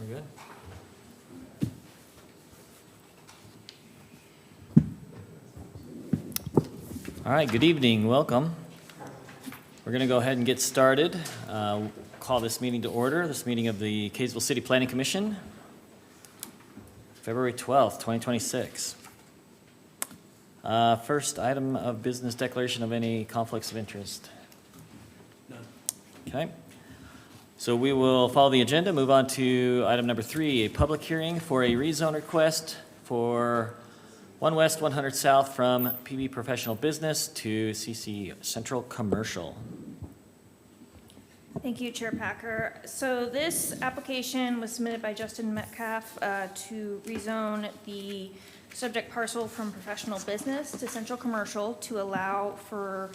We're good. All right, good evening, welcome. We're going to go ahead and get started. Call this meeting to order, this meeting of the Kaysville City Planning Commission, February 12th, 2026. First item of business, declaration of any conflicts of interest. None. Okay. So we will follow the agenda, move on to item number 3, a public hearing for a rezone request for 1 West 100 South from PB Professional Business to CC Central Commercial. Thank you, Chair Packer. So this application was submitted by Justin Metcalf to rezone the subject parcel from professional business to central commercial to allow for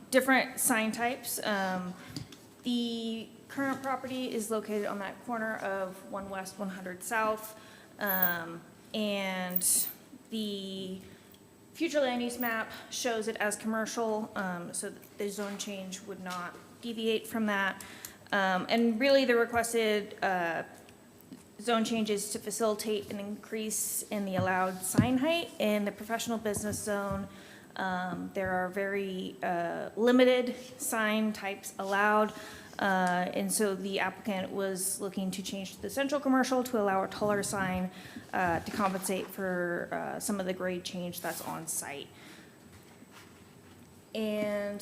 different sign types. The current property is located on that corner of 1 West 100 South, and the future land use map shows it as commercial, so the zone change would not deviate from that. And really the requested zone changes to facilitate an increase in the allowed sign height in the professional business zone. There are very limited sign types allowed. And so the applicant was looking to change the central commercial to allow a taller sign to compensate for some of the grade change that's on site. And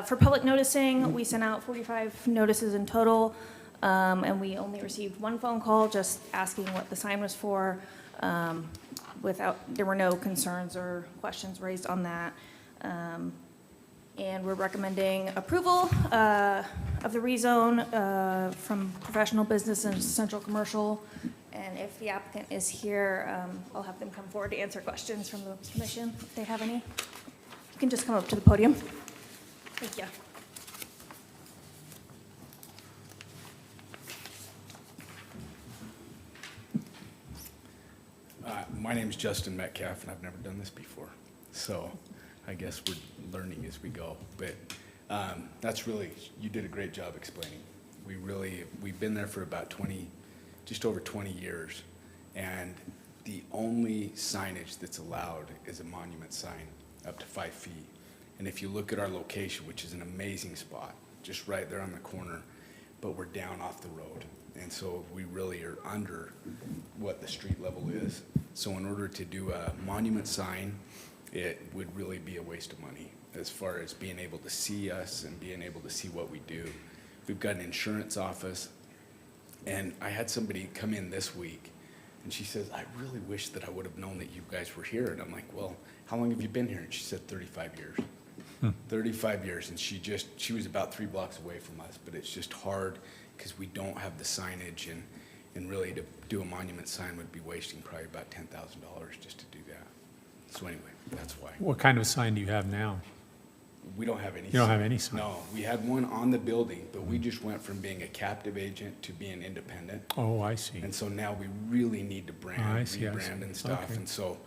for public noticing, we sent out 45 notices in total, and we only received 1 phone call just asking what the sign was for. There were no concerns or questions raised on that. And we're recommending approval of the rezone from professional business and central commercial. And if the applicant is here, I'll have them come forward to answer questions from the commission if they have any. You can just come up to the podium. Thank you. My name is Justin Metcalf, and I've never done this before. So I guess we're learning as we go. But that's really, you did a great job explaining. We've been there for about just over 20 years. And the only signage that's allowed is a monument sign up to 5 feet. And if you look at our location, which is an amazing spot, just right there on the corner, but we're down off the road. And so we really are under what the street level is. So in order to do a monument sign, it would really be a waste of money as far as being able to see us and being able to see what we do. We've got an insurance office, and I had somebody come in this week, and she says, I really wish that I would have known that you guys were here. And I'm like, well, how long have you been here? And she said 35 years. 35 years, and she was about 3 blocks away from us, but it's just hard because we don't have the signage, and really to do a monument sign would be wasting probably about $10,000 just to do that. So anyway, that's why. What kind of sign do you have now? We don't have any. You don't have any sign? No, we had one on the building, but we just went from being a captive agent to being independent. Oh, I see. And so now we really need to brand, rebrand and stuff. Okay. And so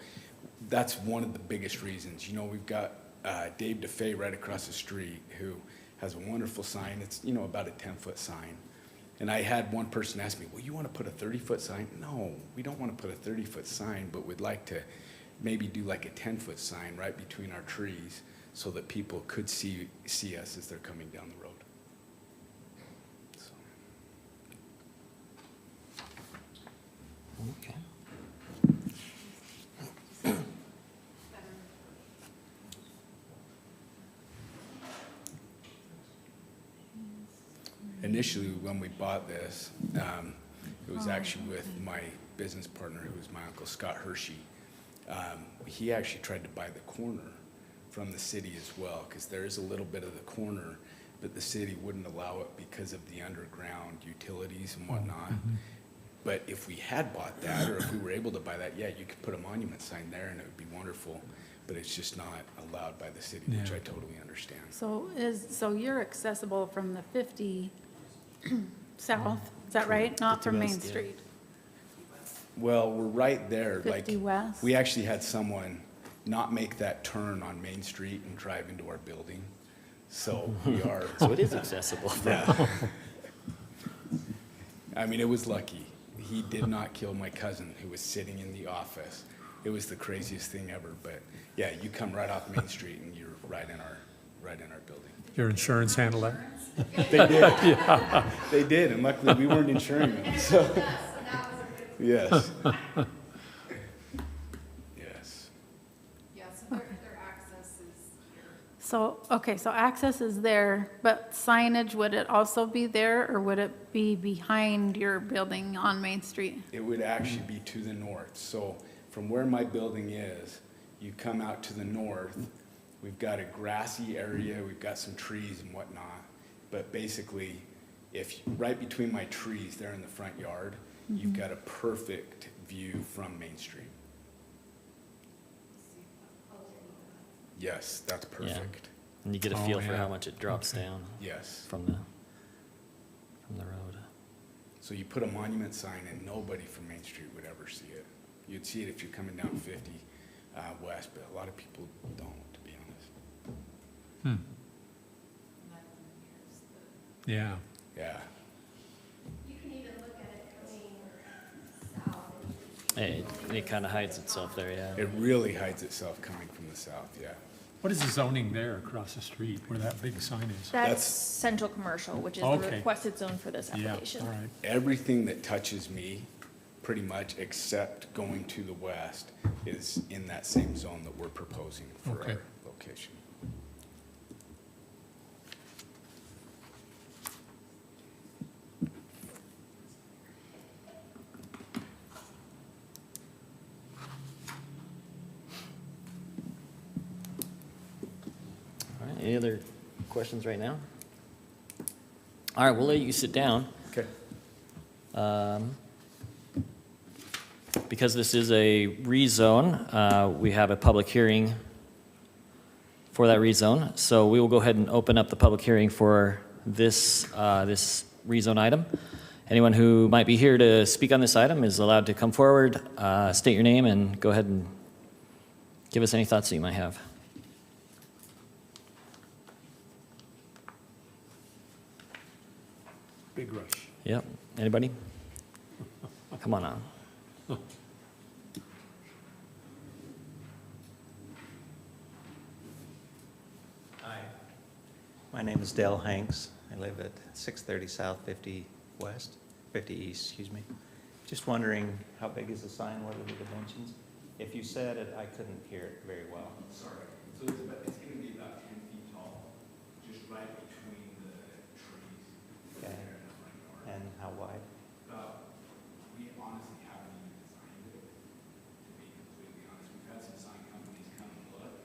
that's one of the biggest reasons. You know, we've got Dave DeFay right across the street who has a wonderful sign. It's, about a 10-foot sign. And I had one person ask me, well, you want to put a 30-foot sign? No, we don't want to put a 30-foot sign, but we'd like to maybe do like a 10-foot sign right between our trees so that people could see us as they're coming down the road. So. Okay. Initially, when we bought this, it was actually with my business partner, who was my uncle, Scott Hershey. He actually tried to buy the corner from the city as well, because there is a little bit of the corner, but the city wouldn't allow it because of the underground utilities and whatnot. Mm-hmm. But if we had bought that, or if we were able to buy that, yeah, you could put a monument sign there and it would be wonderful, but it's just not allowed by the city, which I totally understand. So you're accessible from the 50 south, is that right? Not from Main Street? Well, we're right there. 50 west? We actually had someone not make that turn on Main Street and drive into our building. So we are. So it is accessible. Yeah. I mean, it was lucky. He did not kill my cousin who was sitting in the office. It was the craziest thing ever, but yeah, you come right off Main Street and you're right in our building. Your insurance handle that? They did. They did, and luckily we weren't insuring them, so. Yes. Yes. Yeah, so their access is here. So, okay, so access is there, but signage, would it also be there, or would it be behind your building on Main Street? It would actually be to the north. So from where my building is, you come out to the north, we've got a grassy area, we've got some trees and whatnot. But basically, right between my trees there in the front yard, you've got a perfect view from Main Street. Yes, that's perfect. And you get a Oh, feel for yeah. how much it drops down Yes. from the road. So you put a monument sign and nobody from Main Street would ever see it. You'd see it if you're coming down 50 west, but a lot of people don't, to be honest. Yeah. Yeah. You can even look at it coming south. It kind of hides itself there, yeah. It really hides itself coming from the south, yeah. What is the zoning there across the street where that big sign is? That's That's- central commercial, which is the Okay. requested zone for this Yeah, application. all right. Everything that touches me, pretty much, except going to the west, is in that same zone that we're proposing for Okay. our location. All right, any other questions right now? All right, we'll let you sit down. Okay. Because this is a rezone, we have a public hearing for that rezone. So we will go ahead and open up the public hearing for this rezone item. Anyone who might be here to speak on this item is allowed to come forward, state your name, and go ahead and give us any thoughts that you might have. Big rush. Yep, anybody? Come on out. Hi, my name is Dale Hanks. I live at 630 South 50 West, 50 East, excuse me. Just wondering, how big is the sign, what are the dimensions? If you said it, I couldn't hear it very well. Sorry. So it's going to be about 10 feet tall, just right between the trees. Okay. And how wide? We honestly haven't even designed it, to be completely honest. We've had some sign companies come and look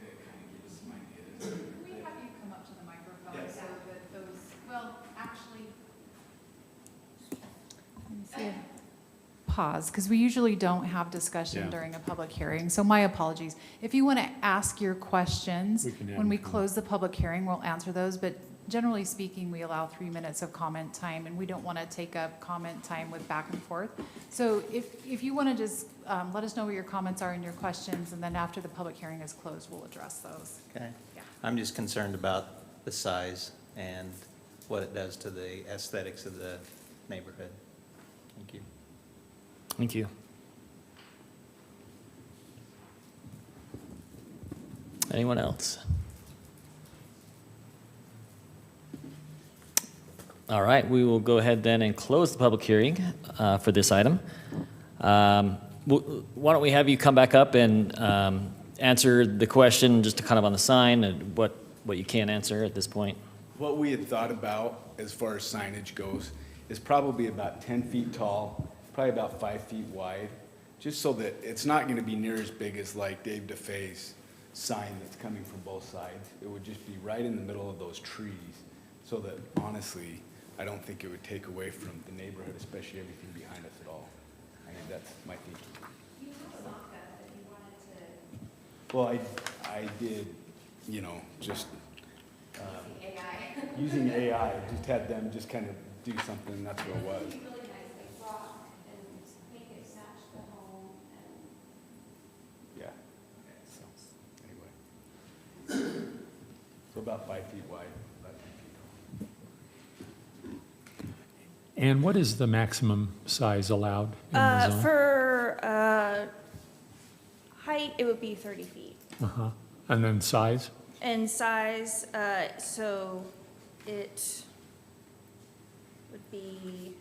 to kind of give us some ideas. Can we have you come up to the microphone Yes. so that those, well, actually, pause, because we usually don't have discussion Yeah. during a public hearing, so my apologies. If you want to ask your questions, We can have when we them come. close the public hearing, we'll answer those, but generally speaking, we allow 3 minutes of comment time, and we don't want to take up comment time with back and forth. So if you want to just let us know what your comments are and your questions, and then after the public hearing is closed, we'll address those. Okay. Yeah. I'm just concerned about the size and what it does to the aesthetics of the neighborhood. Thank you. Thank you. Anyone else? All right, we will go ahead then and close the public hearing for this item. Why don't we have you come back up and answer the question just kind of on the sign and what you can answer at this point? What we had thought about as far as signage goes is probably about 10 feet tall, probably about 5 feet wide, just so that it's not going to be near as big as like Dave DeFay's sign that's coming from both sides. It would just be right in the middle of those trees, so that honestly, I don't think it would take away from the neighborhood, especially everything behind us at all. I mean, that's my thinking. You have not that if you wanted to. Well, I did, you know, just AI. using AI, just had them just kind of do something, that's what it was. Really nice, like rock and make it match the home and. Yeah, so, anyway. So about 5 feet wide, about 10 feet tall. And what is the maximum size allowed in the zone? For height, it would be 30 feet. Uh-huh. And then size? And size, so it would be,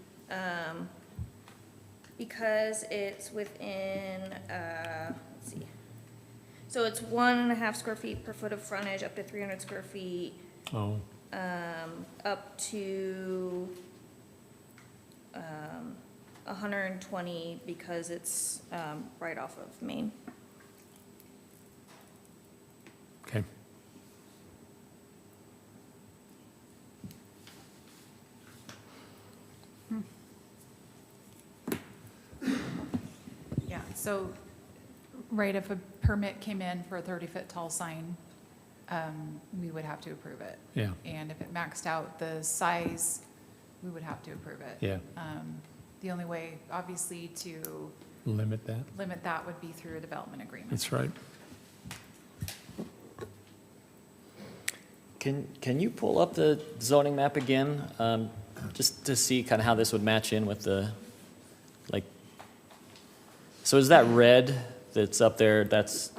because it's within, let's see. So it's 1.5 square feet per foot of frontage, up to 300 square feet, Oh, up to 120 because it's right off of Main. okay. Yeah, so, right, if a permit came in for a 30-foot tall sign, we would have to approve it. Yeah, And if it maxed out the size, we would have to approve it. yeah. The only way, obviously, to Limit that. limit that would be through a development agreement. That's right. Can you pull up the zoning map again, just to see kind of how this would match in with the, like, so is that red that's up there, that's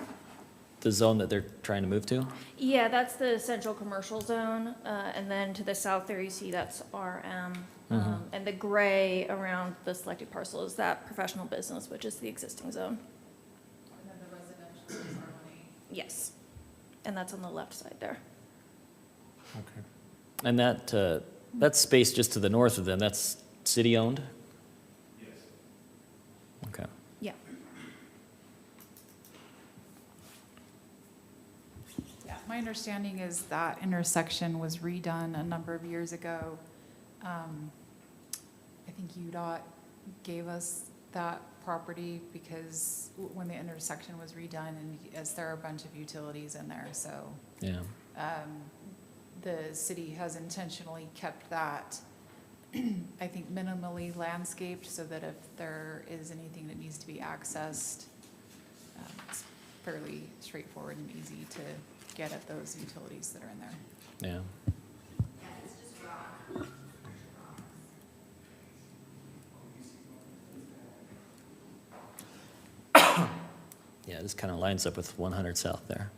the zone that they're trying to move to? Yeah, that's the central commercial zone, and then to the south there, you see that's RM. And the gray around the selected parcel is that professional business, which is the existing zone. And then the residential is R1A. Yes. And that's on the left side there. Okay. And that space just to the north of them, that's city-owned? Yes. Okay. Yeah. Yeah, my understanding is that intersection was redone a number of years ago. I think UDOT gave us that property because when the intersection was redone, and as there are a bunch of utilities in there, so Yeah. the city has intentionally kept that, I think, minimally landscaped so that if there is anything that needs to be accessed, it's fairly straightforward and easy to get at those utilities that are in there. Yeah. Yeah, this kind of lines up with 100 South there.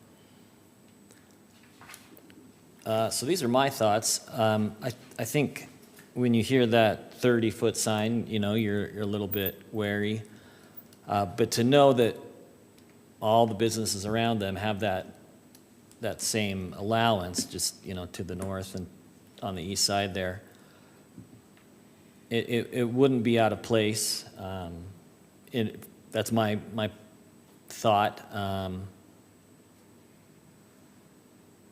So these are my thoughts. I think when you hear that 30-foot sign, you know, you're a little bit wary. But to know that all the businesses around them have that same allowance, just, you know, to the north and on the east side there, it wouldn't be out of place. That's my thought.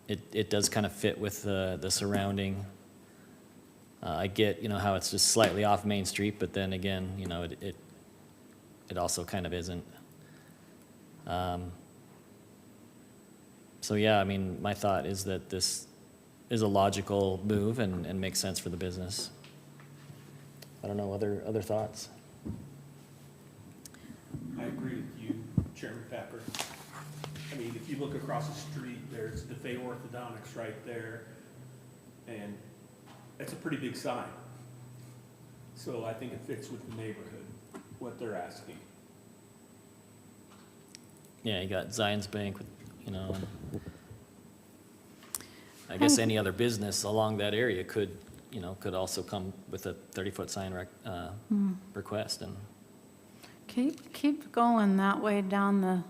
It does kind of fit with the surrounding. I get, you know, how it's just slightly off Main Street, but then again, you know, it also kind of isn't. So yeah, I mean, my thought is that this is a logical move and makes sense for the business. I don't know, other thoughts? I agree with you, Chairman Packer. I mean, if you look across the street, there's DeFay Orthodontics right there, and that's a pretty big sign. So I think it fits with the neighborhood, what they're asking. Yeah, you got Zions Bank, you know, and I guess any other business along that area could also come with a 30-foot sign request and. Keep going that way down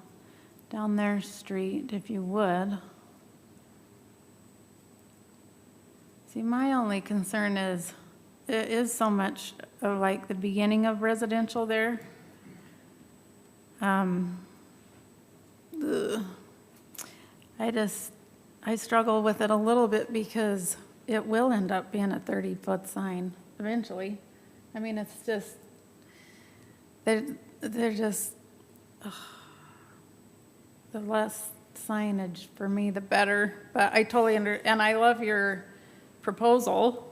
their street, if you would. See, my only concern is, it is so much of like the beginning of residential there. I struggle with it a little bit because it will end up being a 30-foot sign eventually. I mean, it's just, they're just, the less signage for me, the better. But I totally and I love your proposal.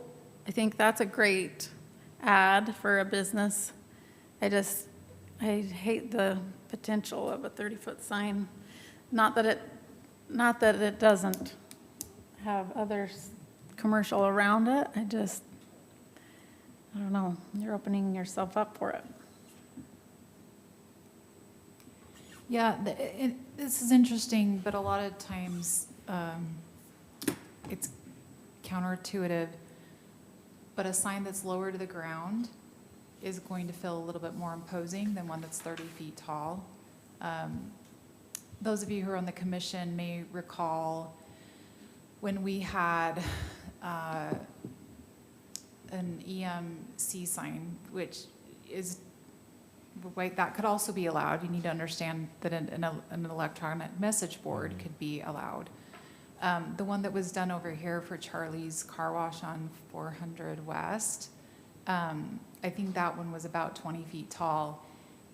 I think that's a great ad for a business. I hate the potential of a 30-foot sign. Not that it doesn't have other commercial around it. I don't know, you're opening yourself up for it. Yeah, this is interesting, but a lot of times it's counterintuitive. But a sign that's lower to the ground is going to feel a little bit more imposing than one that's 30 feet tall. Those of you who are on the commission may recall when we had an EMC sign, which is, wait, that could also be allowed. You need to understand that an electronic message board could be allowed. The one that was done over here for Charlie's Car Wash on 400 West, I think that one was about 20 feet tall,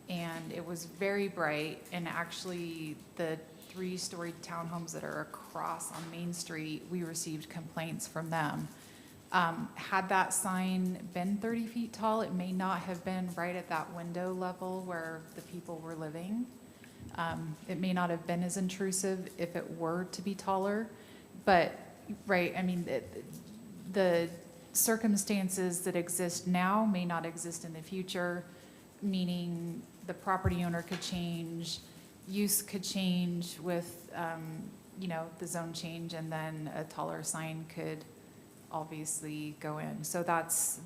and it was very bright, and actually the 3-story townhomes that are across on Main Street, we received complaints from them. Had that sign been 30 feet tall, it may not have been right at that window level where the people were living. It may not have been as intrusive if it were to be taller, but, right, I mean, the circumstances that exist now may not exist in the future, meaning the property owner could change, use could change with, the zone change, and then a taller sign could obviously go in. So that's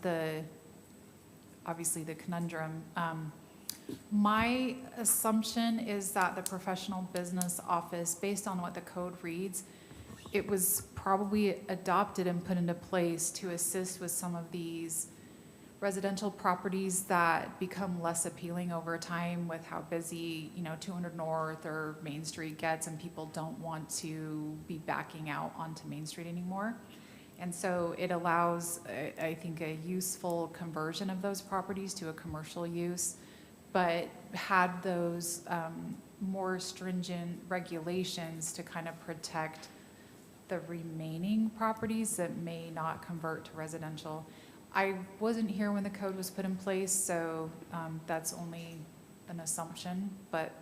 obviously the conundrum. My assumption is that the professional business office, based on what the code reads, it was probably adopted and put into place to assist with some of these residential properties that become less appealing over time with how busy, 200 North or Main Street gets, and people don't want to be backing out onto Main Street anymore. And so it allows, I think, a useful conversion of those properties to a commercial use, but had those more stringent regulations to kind of protect the remaining properties that may not convert to residential. I wasn't here when the code was put in place, so that's only an assumption, but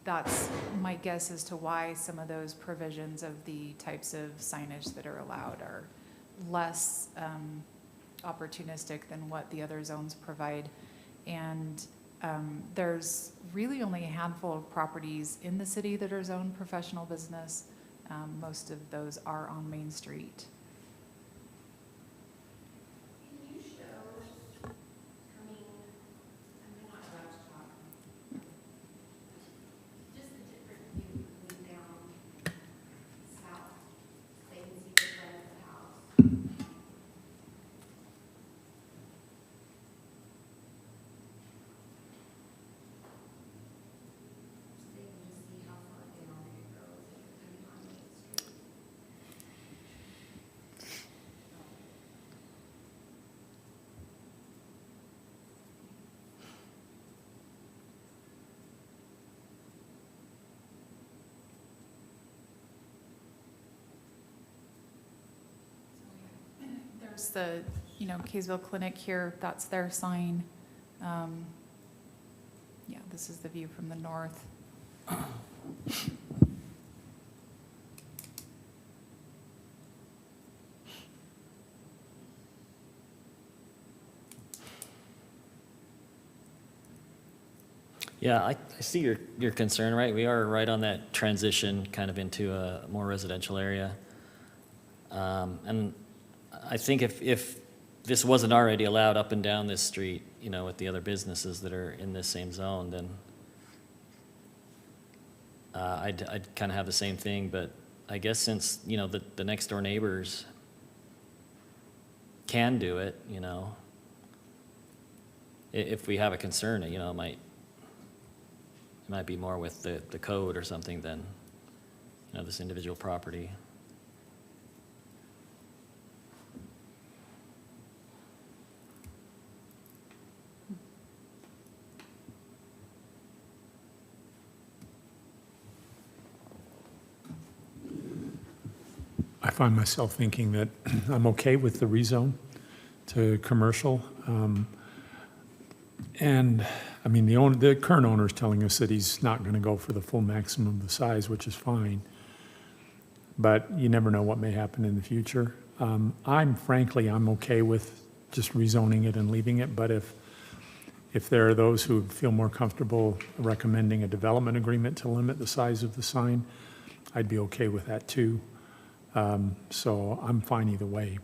that's my guess as to why some of those provisions of the types of signage that are allowed are less opportunistic than what the other zones provide. And there's really only a handful of properties in the city that are zoned professional business. Most of those are on Main Street. Can you show coming, I'm not allowed to talk, just the different view coming down south, so you can see the front of the house. So you can just see how far down it goes if you're coming on Main Street. There's the, Kaysville Clinic here, that's their sign. Yeah, this is the view from the north. Yeah, I see your concern, right? We are right on that transition kind of into a more residential area. And I think if this wasn't already allowed up and down this street, with the other businesses that are in this same zone, then I'd kind of have the same thing. But I guess since, the next door neighbors can do it, if we have a concern, it might be more with the code or something than, this individual property. I find myself thinking that I'm okay with the rezone to commercial. And, I mean, the current owner is telling us that he's not going to go for the full maximum of the size, which is fine. But you never know what may happen in the future. I'm okay with just rezoning it and leaving it, but if there are those who feel more comfortable recommending a development agreement to limit the size of the sign, I'd be okay with that too. So I'm fine either way.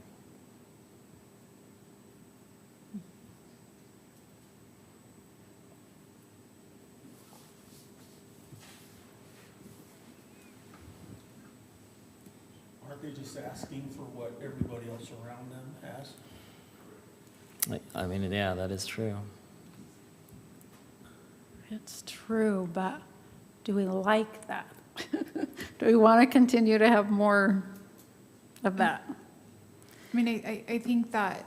Aren't they just asking for what everybody else around them has? I mean, yeah, that is true. It's true, but do we like that? Do we want to continue to have more of that? I mean, I think that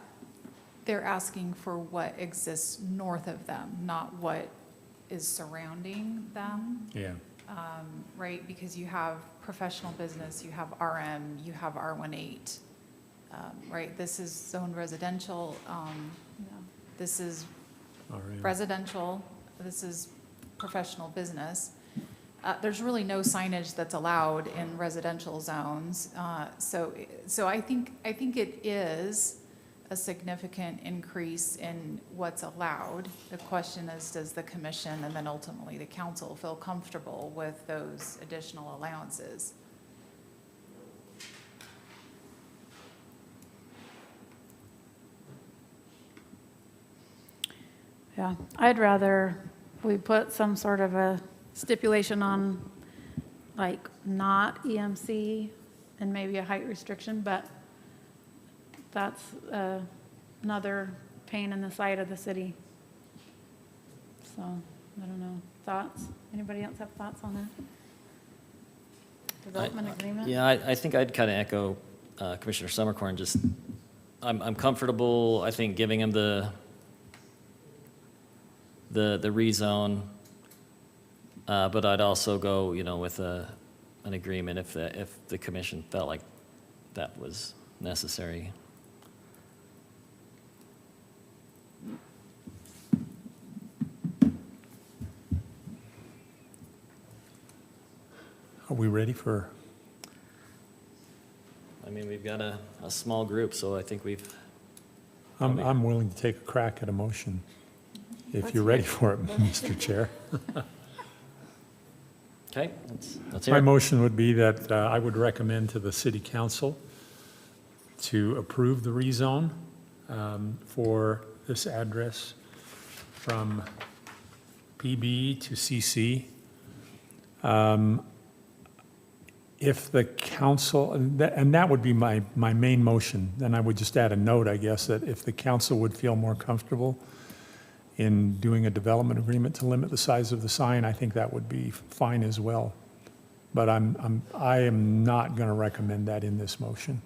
they're asking for what exists north of them, not what is surrounding them, Yeah. right? Because you have professional business, you have RM, you have R18, right? This is zoned residential, this is residential, this is professional business. There's really no signage that's allowed in residential zones. So I think it is a significant increase in what's allowed. The question is, does the commission and then ultimately the council feel comfortable with those additional allowances? Yeah, I'd rather we put some sort of a stipulation on, like, not EMC and maybe a height restriction, but that's another pain in the side of the city. So, I don't know. Thoughts? Anybody else have thoughts on that? Development agreement? Yeah, I think I'd kind of echo Commissioner Summercorn. Just, I'm comfortable, I think, giving him the rezone, but I'd also go, with an agreement if the commission felt like that was necessary. Are we ready for, I mean, we've got a small group, so I think we've, I'm willing to take a crack at a motion, if you're ready for it, Mr. Chair. okay, let's hear My it. motion would be that I would recommend to the city council to approve the rezone for this address from PB to CC. If the council, and that would be my main motion, then I would just add a note, I guess, that if the council would feel more comfortable in doing a development agreement to limit the size of the sign, I think that would be fine as well. But I am not going to recommend that in this motion.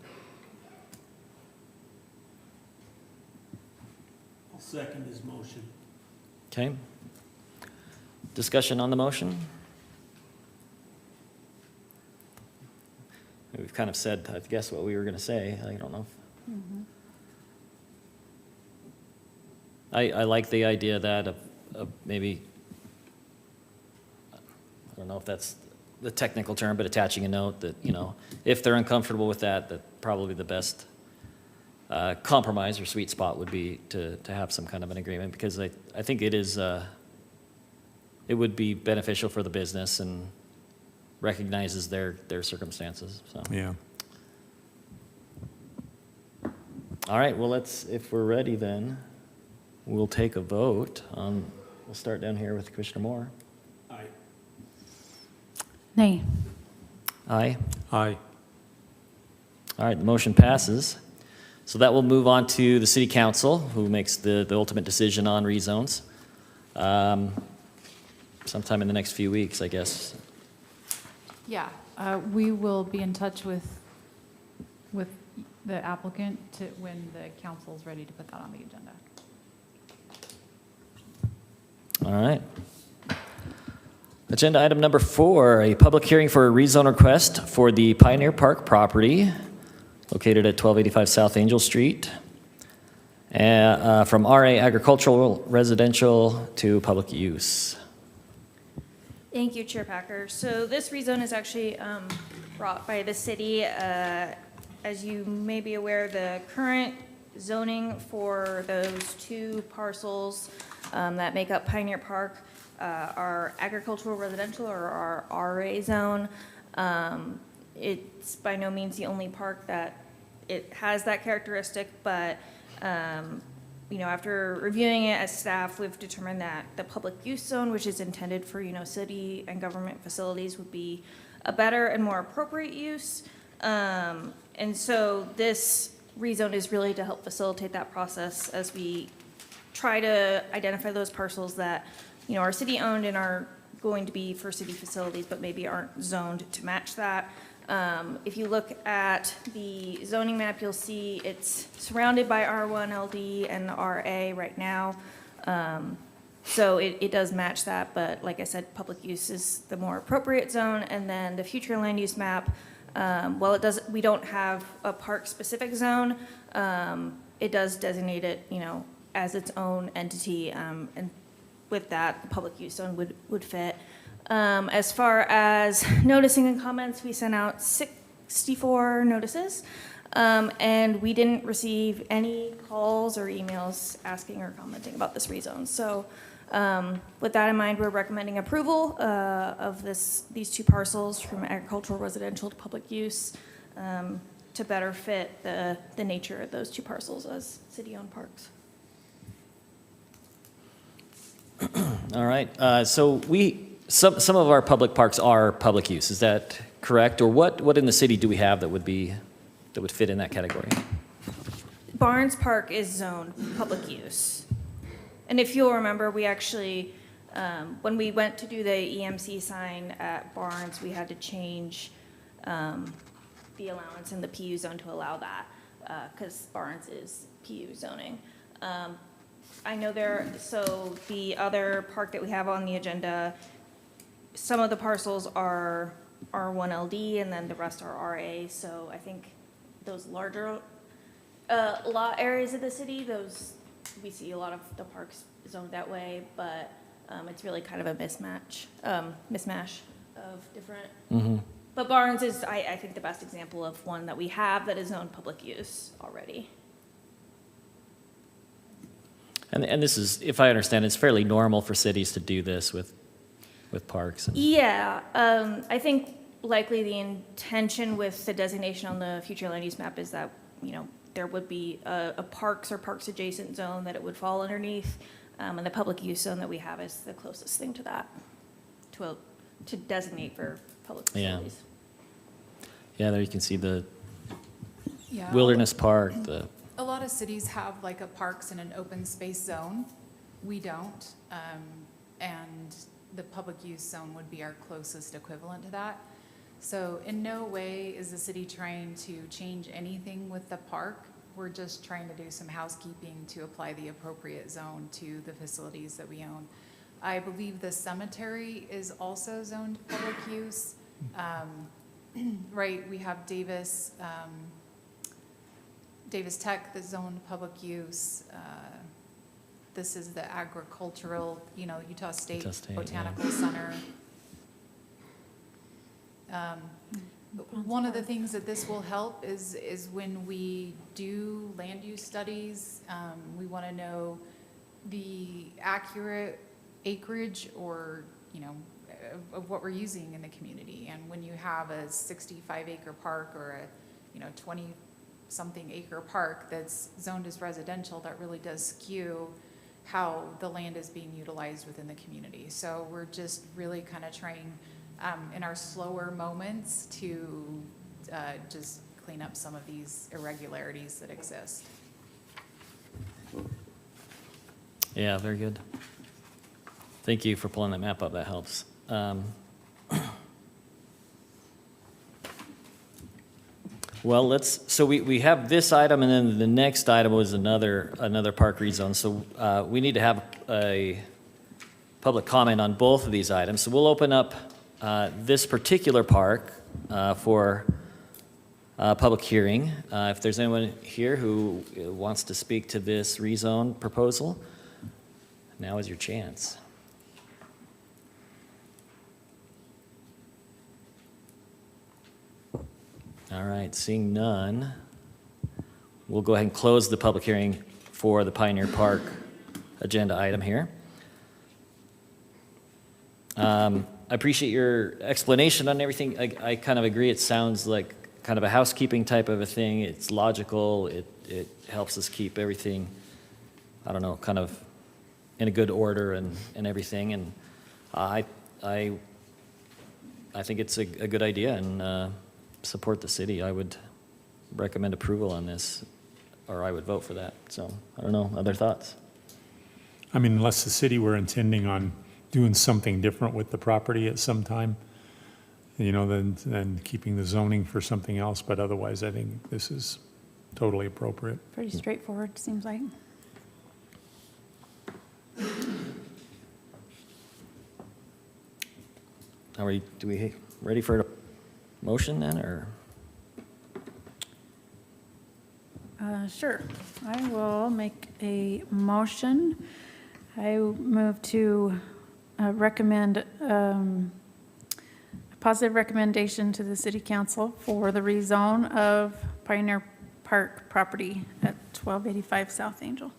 I'll second his motion. Okay. Discussion on the motion? We've kind of said, I guess, what we were going to say. I don't know. I like the idea that of maybe, I don't know if that's the technical term, but attaching a note that, if they're uncomfortable with that, that probably the best compromise or sweet spot would be to have some kind of an agreement, because I think it is, it would be beneficial for the business and recognizes their circumstances, so. Yeah. All right, well, if we're ready then, we'll take a vote on, we'll start down here with Commissioner Moore. Aye. Nay. Aye. Aye. All right, the motion passes. So that will move on to the city council, who makes the ultimate decision on rezones. Sometime in the next few weeks, I guess. Yeah, we will be in touch with the applicant when the council is ready to put that on the agenda. All right. Agenda item number 4, a public hearing for a rezone request for the Pioneer Park property located at 1285 South Angel Street, from RA agricultural residential to public use. Thank you, Chair Packer. So this rezone is actually brought by the city. As you may be aware, the current zoning for those two parcels that make up Pioneer Park are agricultural residential, or our RA zone. It's by no means the only park that it has that characteristic, but after reviewing it as staff, we've determined that the public use zone, which is intended for, city and government facilities, would be a better and more appropriate use. And so this rezone is really to help facilitate that process as we try to identify those parcels that, are city-owned and are going to be for city facilities, but maybe aren't zoned to match that. If you look at the zoning map, you'll see it's surrounded by R1 LD and RA right now. So it does match that, but like I said, public use is the more appropriate zone. And then the future land use map, we don't have a park-specific zone, it does designate it, as its own entity, and with that, the public use zone would fit. As far as noticing and comments, we sent out 64 notices, and we didn't receive any calls or emails asking or commenting about this rezone. So with that in mind, we're recommending approval of these two parcels from agricultural residential to public use to better fit the nature of those two parcels as city-owned parks. All right, so some of our public parks are public use, is that correct? Or what in the city do we have that would fit in that category? Barnes Park is zoned public use. And if you'll remember, we actually, when we went to do the EMC sign at Barnes, we had to change the allowance in the PU zone to allow that, because Barnes is PU zoning. I know so the other park that we have on the agenda, some of the parcels are R1 LD and then the rest are RA. So I think those larger lot areas of the city, we see a lot of the parks zoned that way, but it's really kind of a mismatch of different. Mm-hmm. But Barnes is, I think, the best example of one that we have that is zoned public use already. And this is, if I understand, it's fairly normal for cities to do this with parks. Yeah, I think likely the intention with the designation on the future land use map is that, there would be a parks or parks adjacent zone that it would fall underneath, and the public use zone that we have is the closest thing to that, to designate for public facilities. Yeah, there you can see the Yeah. Wilderness Park, A lot of cities have like a parks and an open space zone. We don't. And the public use zone would be our closest equivalent to that. So in no way is the city trying to change anything with the park. We're just trying to do some housekeeping to apply the appropriate zone to the facilities that we own. I believe the cemetery is also zoned public use. Right, we have Davis Tech that's zoned public use. This is the agricultural, Utah State Botanical Center. One of the things that this will help is when we do land use studies, we want to know the accurate acreage or, of what we're using in the community. And when you have a 65-acre park or a, 20-something acre park that's zoned as residential, that really does skew how the land is being utilized within the community. So we're just really kind of trying in our slower moments to just clean up some of these irregularities that exist. yeah, very good. Thank you for pulling that map up, that helps. Well, so we have this item, and then the next item was another park rezone. So we need to have a public comment on both of these items. So we'll open up this particular park for public hearing. If there's anyone here who wants to speak to this rezone proposal, now is your chance. All right, seeing none, we'll go ahead and close the public hearing for the Pioneer Park agenda item here. I appreciate your explanation on everything. I kind of agree. It sounds like kind of a housekeeping type of a thing. It's logical. It helps us keep everything, I don't know, kind of in a good order and everything. And I think it's a good idea and support the city. I would recommend approval on this, or I would vote for that. So I don't know, other thoughts? I mean, unless the city were intending on doing something different with the property at some time, you know, than keeping the zoning for something else, but otherwise, I think this is totally appropriate. Pretty straightforward, seems like. Do we ready for a motion then, or? Sure. I will make a motion. I move to recommend a positive recommendation to the city council for the rezone of Pioneer Park property at 1285 South Angel.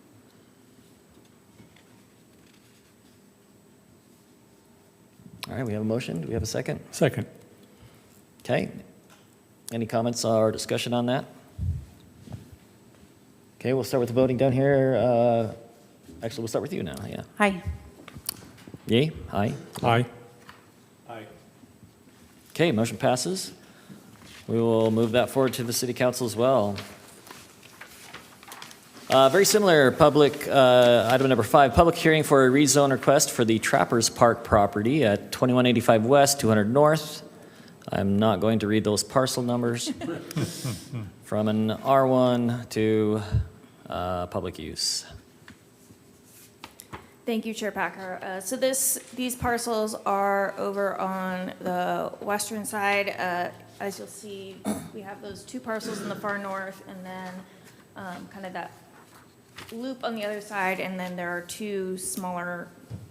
All right, we have a motion. Do we have a second? Second. Okay. Any comments or discussion on that? Okay, we'll start with the voting down here. Actually, we'll start with you now, yeah. Aye. Yay? Aye? Aye. Aye. Okay, motion passes. We will move that forward to the city council as well. Very similar public, item number 5, public hearing for a rezone request for the Trappers Park property at 2185 West, 200 North. I'm not going to read those parcel numbers. From an R1 to public use. Thank you, Chair Packer. So these parcels are over on the western side. As you'll see, we have those 2 parcels in the far north, and then kind of that loop on the other side, and then there are 2 smaller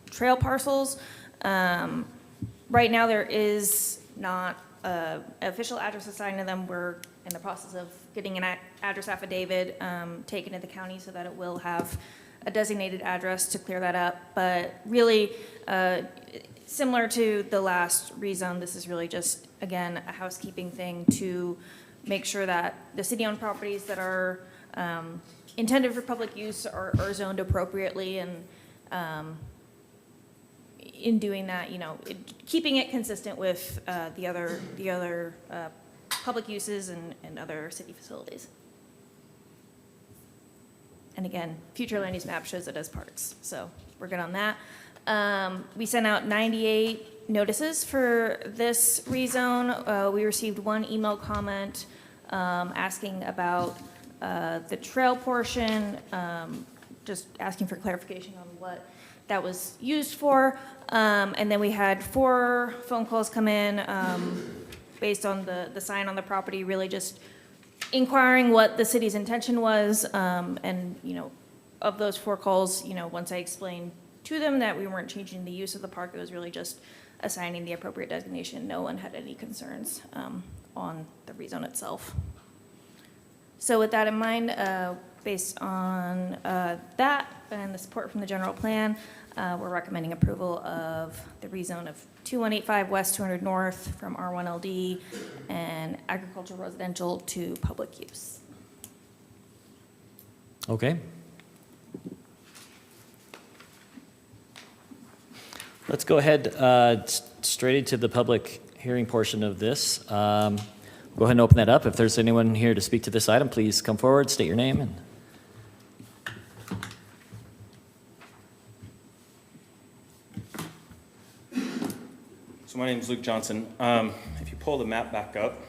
trail parcels. Right now, there is not an official address assigned to them. We're in the process of getting an address affidavit taken to the county so that it will have a designated address to clear that up. But really, similar to the last rezone, this is really just, again, a housekeeping thing to make sure that the city-owned properties that are intended for public use are zoned appropriately, and in doing that, you know, keeping it consistent with the other public uses and other city facilities. And again, future land use map shows it as parts, so we're good on that. We sent out 98 notices for this rezone. We received 1 email comment asking about the trail portion, just asking for clarification on what that was used for. And then we had 4 phone calls come in based on the sign on the property, really just inquiring what the city's intention was. And, you know, of those 4 calls, you know, once I explained to them that we weren't changing the use of the park, it was really just assigning the appropriate designation. No one had any concerns on the rezone itself. So with that in mind, based on that and the support from the general plan, we're recommending approval of the rezone of 2185 West, 200 North from R1LD and agricultural residential to public use. Okay. Let's go ahead straight into the public hearing portion of this. Go ahead and open that up. If there's anyone here to speak to this item, please come forward, state your name. And So my name is Luke Johnson. If you pull the map back up,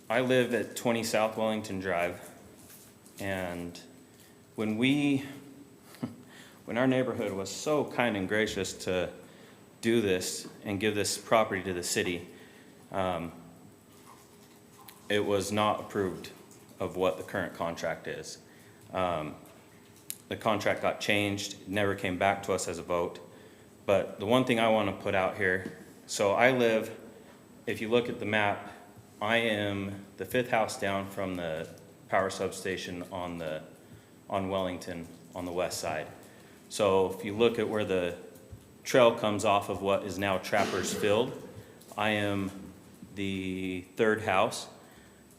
I live at 20 South Wellington Drive, and when our neighborhood was so kind and gracious to do this and give this property to the city, it was not approved of what the current contract is. The contract got changed, it never came back to us as a vote. But the one thing I want to put out here, so I live, if you look at the map, I am the 5th house down from the power substation on Wellington on the west side. So if you look at where the trail comes off of what is now Trapper's Field, I am the 3rd house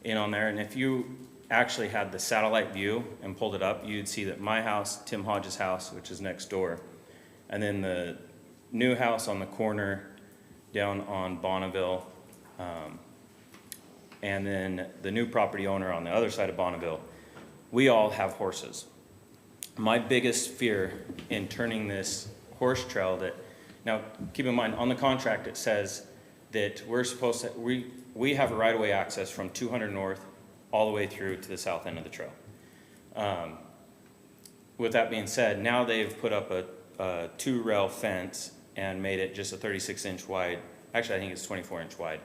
in on there. And if you actually had the satellite view and pulled it up, you'd see that my house, Tim Hodges' house, which is next door, and then the new house on the corner down on Bonneville, and then the new property owner on the other side of Bonneville, we all have horses. My biggest fear in turning this horse trail now keep in mind, on the contract it says that we're supposed to, we have a right-of-way access from 200 north all the way through to the south end of the trail. With that being said, now they've put up a 2-rail fence and made it just a 36-inch wide, actually I think it's 24-inch wide,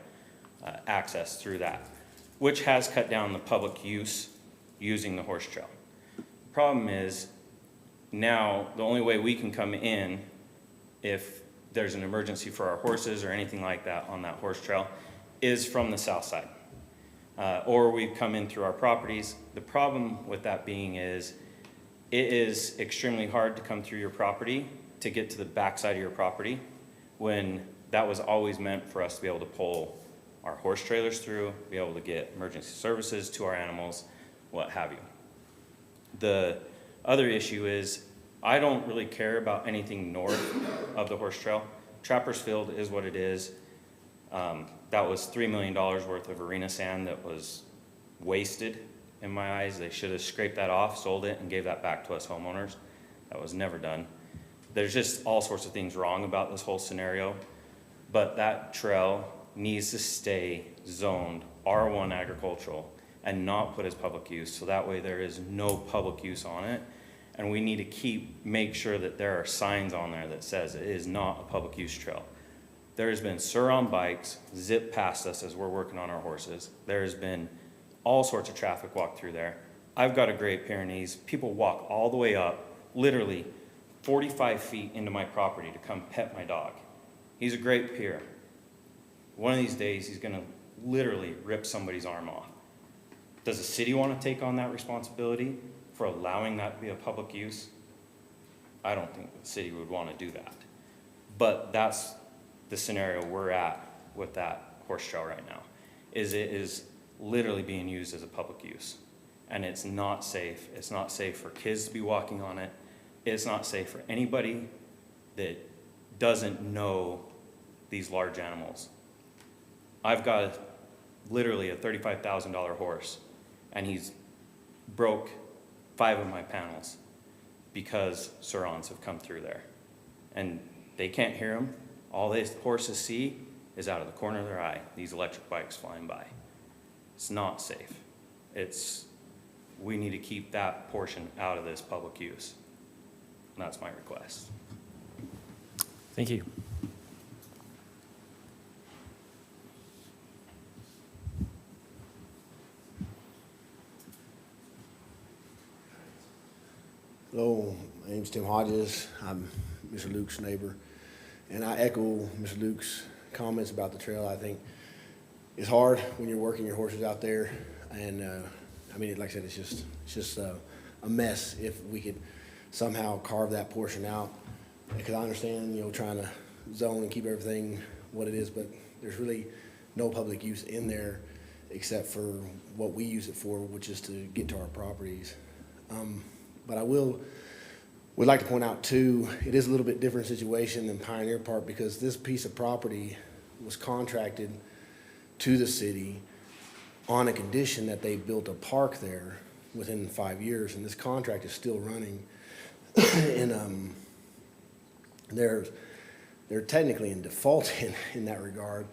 access through that, which has cut down the public use using the horse trail. The problem is now the only way we can come in if there's an emergency for our horses or anything like that on that horse trail is from the south side. Or we come in through our properties. The problem with that being is it is extremely hard to come through your property to get to the backside of your property when that was always meant for us to be able to pull our horse trailers through, be able to get emergency services to our animals, what have you. The other issue is I don't really care about anything north of the horse trail. Trapper's Field is what it is. That was $3 million worth of arena sand that was wasted in my eyes. They should have scraped that off, sold it, and gave that back to us homeowners. That was never done. There's just all sorts of things wrong about this whole scenario, but that trail needs to stay zoned R1 agricultural and not put as public use, so that way there is no public use on it. And we need to make sure that there are signs on there that says it is not a public use trail. There's been Sur-on bikes zip past us as we're working on our horses. There's been all sorts of traffic walk through there. I've got a Great Pyrenees. People walk all the way up, literally 45 feet into my property to come pet my dog. He's a Great Pyr. One of these days, he's gonna literally rip somebody's arm off. Does the city want to take on that responsibility for allowing that to be a public use? I don't think the city would want to do that. But that's the scenario we're at with that horse trail right now, is it is literally being used as a public use. And it's not safe. It's not safe for kids to be walking on it. It's not safe for anybody that doesn't know these large animals. I've got literally a $35,000 horse, and he's broke 5 of my panels because Sur-ons have come through there. And they can't hear them. All these horses see is out of the corner of their eye, these electric bikes flying by. It's not safe. We need to keep that portion out of this public use. And that's my request. Thank you. Hello, my name's Tim Hodges. I'm Mr. Luke's neighbor. And I echo Mr. Luke's comments about the trail. I think it's hard when you're working your horses out there. And I mean, like I said, it's just a mess if we could somehow carve that portion out. Because I understand, trying to zone and keep everything what it is, but there's really no public use in there except for what we use it for, which is to get to our properties. But I would like to point out too, it is a little bit different situation than Pioneer Park because this piece of property was contracted to the city on a condition that they built a park there within 5 years, and this contract is still running. And they're technically in default in that regard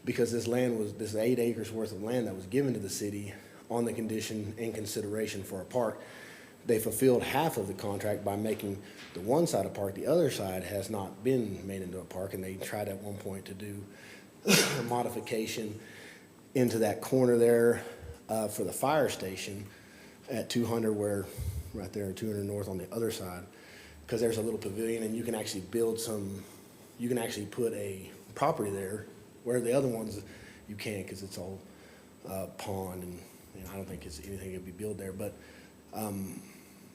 because this 8 acres worth of land that was given to the city on the condition and consideration for a park. They fulfilled half of the contract by making the one side a park. The other side has not been made into a park, and they tried at one point to do a modification into that corner there for the fire station at 200, right there at 200 North on the other side, because there's a little pavilion, and you can actually put a property there, where the other ones you can't because it's all pond, and I don't think it's anything that could be built there. But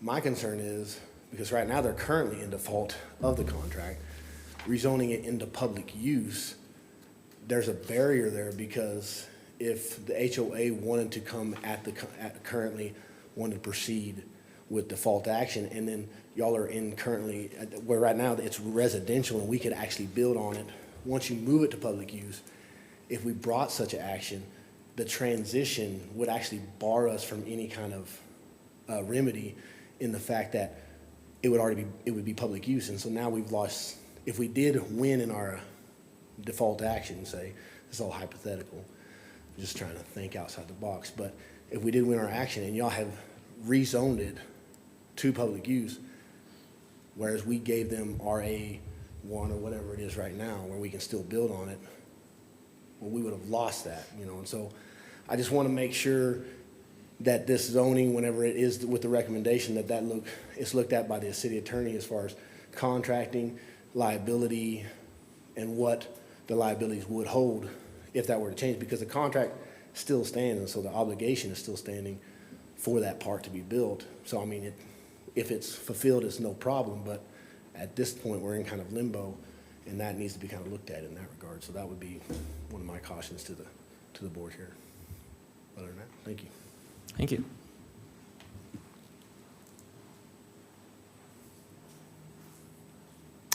my concern is, because right now they're currently in default of the contract, rezoning it into public use, there's a barrier there, because if the HOA wanted to come currently wanted to proceed with default action, and then y'all are in currently, where right now it's residential and we could actually build on it, once you move it to public use, if we brought such an action, the transition would actually bar us from any kind of remedy, in the fact that it would be public use. And so now we've lost, if we did win in our default action, say, this is all hypothetical, I'm just trying to think outside the box, but if we did win our action and y'all have rezoned it to public use, whereas we gave them RA1 or whatever it is right now, where we can still build on it, well, we would have lost that, and so I just want to make sure that this zoning, whenever it is with the recommendation, it's looked at by the city attorney as far as contracting, liability, and what the liabilities would hold if that were to change, because the contract still stands, and so the obligation is still standing for that park to be built. So, I mean, if it's fulfilled, it's no problem, but at this point, we're in kind of limbo, and that needs to be kind of looked at in that regard. So that would be one of my cautions to the board here. Other than that, thank you. Thank you.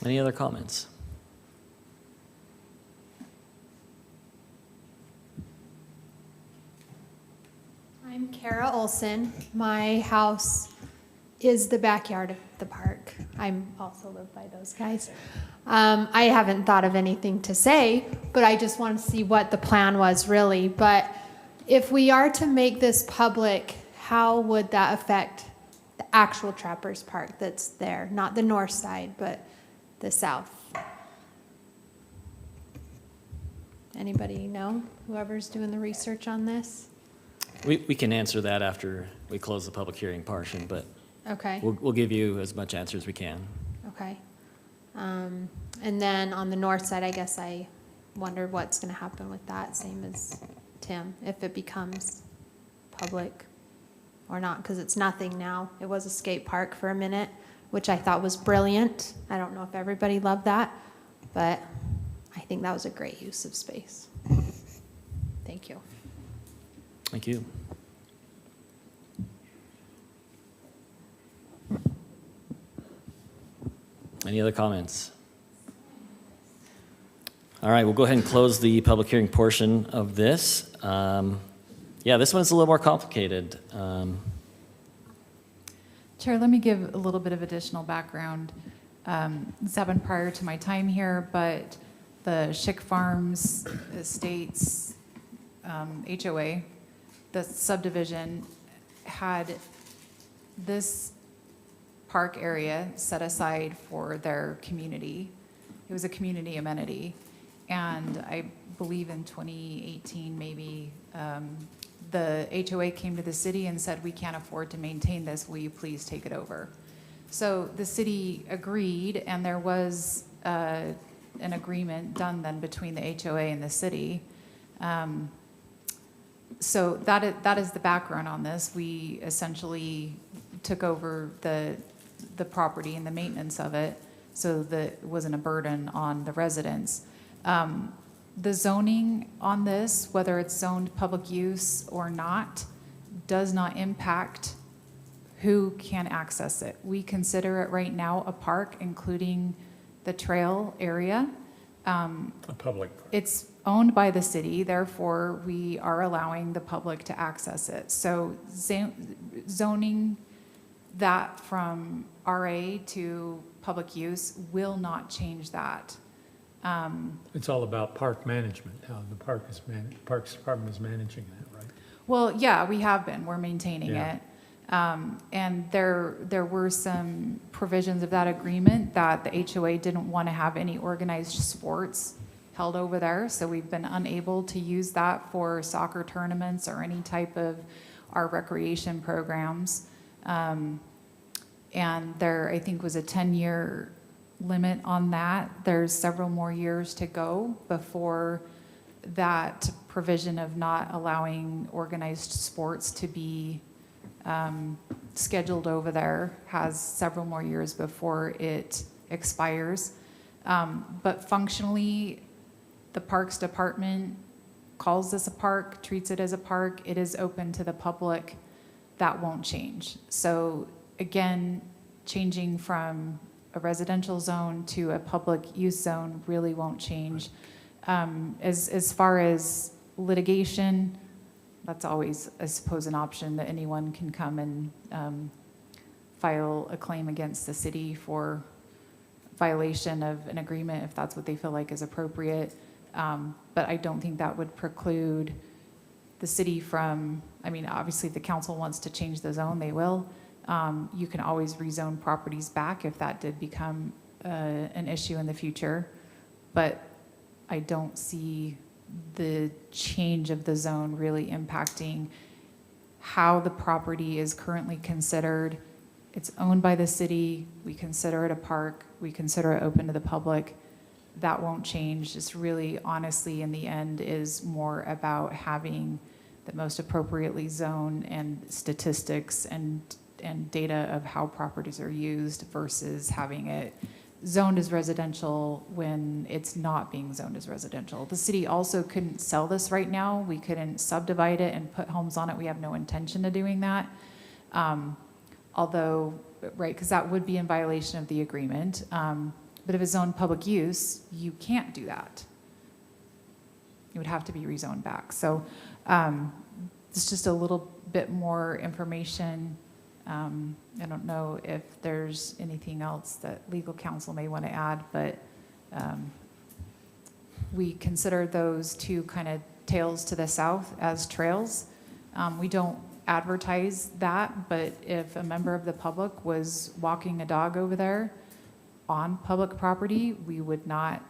Any other comments? I'm Kara Olson. My house is the backyard of the park. I'm also live by those guys. I haven't thought of anything to say, but I just want to see what the plan was really. But if we are to make this public, how would that affect the actual Trappers Park that's there? Not the north side, but the south. Anybody know? Whoever's doing the research on this? We can answer that after we close the public hearing portion, but Okay. we'll give you as much answer as we can. Okay. And then on the north side, I guess I wonder what's going to happen with that, same as Tim, if it becomes public or not, because it's nothing now. It was a skate park for a minute, which I thought was brilliant. I don't know if everybody loved that, but I think that was a great use of space. Thank you. Thank you. Any other comments? All right, we'll go ahead and close the public hearing portion of this. Yeah, this one's a little more complicated. Chair, let me give a little bit of additional background. This happened prior to my time here, but the Schick Farms Estates HOA, the subdivision, had this park area set aside for their community. It was a community amenity. And I believe in 2018, maybe, the HOA came to the city and said, we can't afford to maintain this, will you please take it over? So the city agreed, and there was an agreement done then between the HOA and the city. So that is the background on this. We essentially took over the property and the maintenance of it, so that it wasn't a burden on the residents. The zoning on this, whether it's zoned public use or not, does not impact who can access it. We consider it right now a park, including the trail area. A public park. It's owned by the city, therefore we are allowing the public to access it. So zoning that from RA to public use will not change that. It's all about park management, how the Parks Department is managing that, right? Well, yeah, we have been, we're maintaining Yeah. it. And there were some provisions of that agreement that the HOA didn't want to have any organized sports held over there, so we've been unable to use that for soccer tournaments or any type of our recreation programs. And there, I think, was a 10-year limit on that. There's several more years to go before that provision of not allowing organized sports to be scheduled over there has several more years before it expires. But functionally, the Parks Department calls this a park, treats it as a park. It is open to the public. That won't change. So again, changing from a residential zone to a public use zone really won't change. As far as litigation, that's always, I suppose, an option that anyone can come and file a claim against the city for violation of an agreement if that's what they feel like is appropriate. But I don't think that would preclude the city from, I mean, obviously if the council wants to change the zone, they will. You can always rezone properties back if that did become an issue in the future. But I don't see the change of the zone really impacting how the property is currently considered. It's owned by the city. We consider it a park. We consider it open to the public. That won't change. It's really, honestly, in the end, is more about having the most appropriately zoned and statistics and data of how properties are used versus having it zoned as residential when it's not being zoned as residential. The city also couldn't sell this right now. We couldn't subdivide it and put homes on it. We have no intention of doing that. Although, right, because that would be in violation of the agreement. But if it's zoned public use, you can't do that. It would have to be rezoned back. So it's just a little bit more information. I don't know if there's anything else that legal counsel may want to add, but we consider those two kind of tails to the south as trails. We don't advertise that, but if a member of the public was walking a dog over there on public property, we would not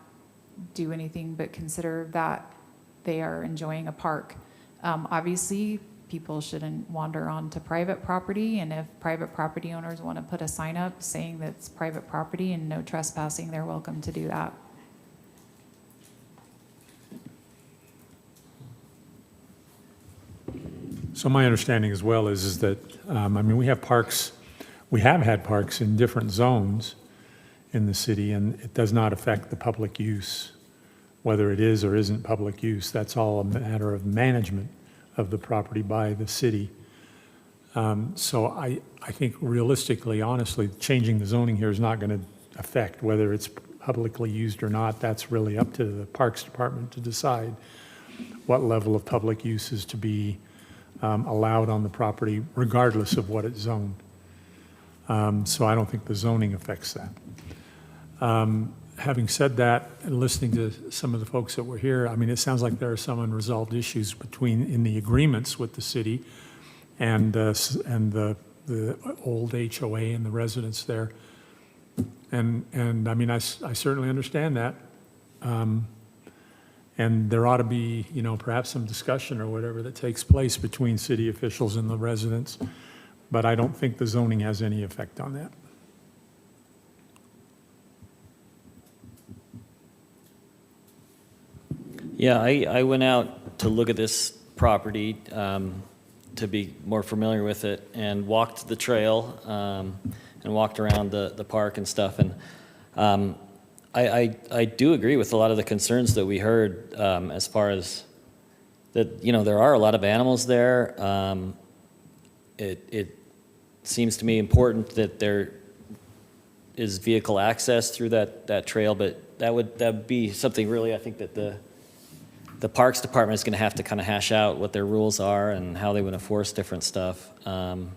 do anything but consider that they are enjoying a park. Obviously, people shouldn't wander onto private property, and if private property owners want to put a sign up saying that it's private property and no trespassing, they're welcome to do that. So my understanding as well is that, I mean, we have parks, we have had parks in different zones in the city, and it does not affect the public use, whether it is or isn't public use. That's all a matter of management of the property by the city. So I think realistically, honestly, changing the zoning here is not going to affect whether it's publicly used or not. That's really up to the Parks Department to decide what level of public use is to be allowed on the property, regardless of what it's zoned. So I don't think the zoning affects that. Having said that, and listening to some of the folks that were here, I mean, it sounds like there are some unresolved issues in the agreements with the city and the old HOA and the residents there. And I mean, I certainly understand that. And there ought to be, you know, perhaps some discussion or whatever that takes place between city officials and the residents. But I don't think the zoning has any effect on that. Yeah, I went out to look at this property to be more familiar with it and walked the trail and walked around the park and stuff. And I do agree with a lot of the concerns that we heard as far as that, you know, there are a lot of animals there. It seems to me important that there is vehicle access through that trail, but that would be something really, I think, that the Parks Department is going to have to kind of hash out what their rules are and how they would enforce different stuff. And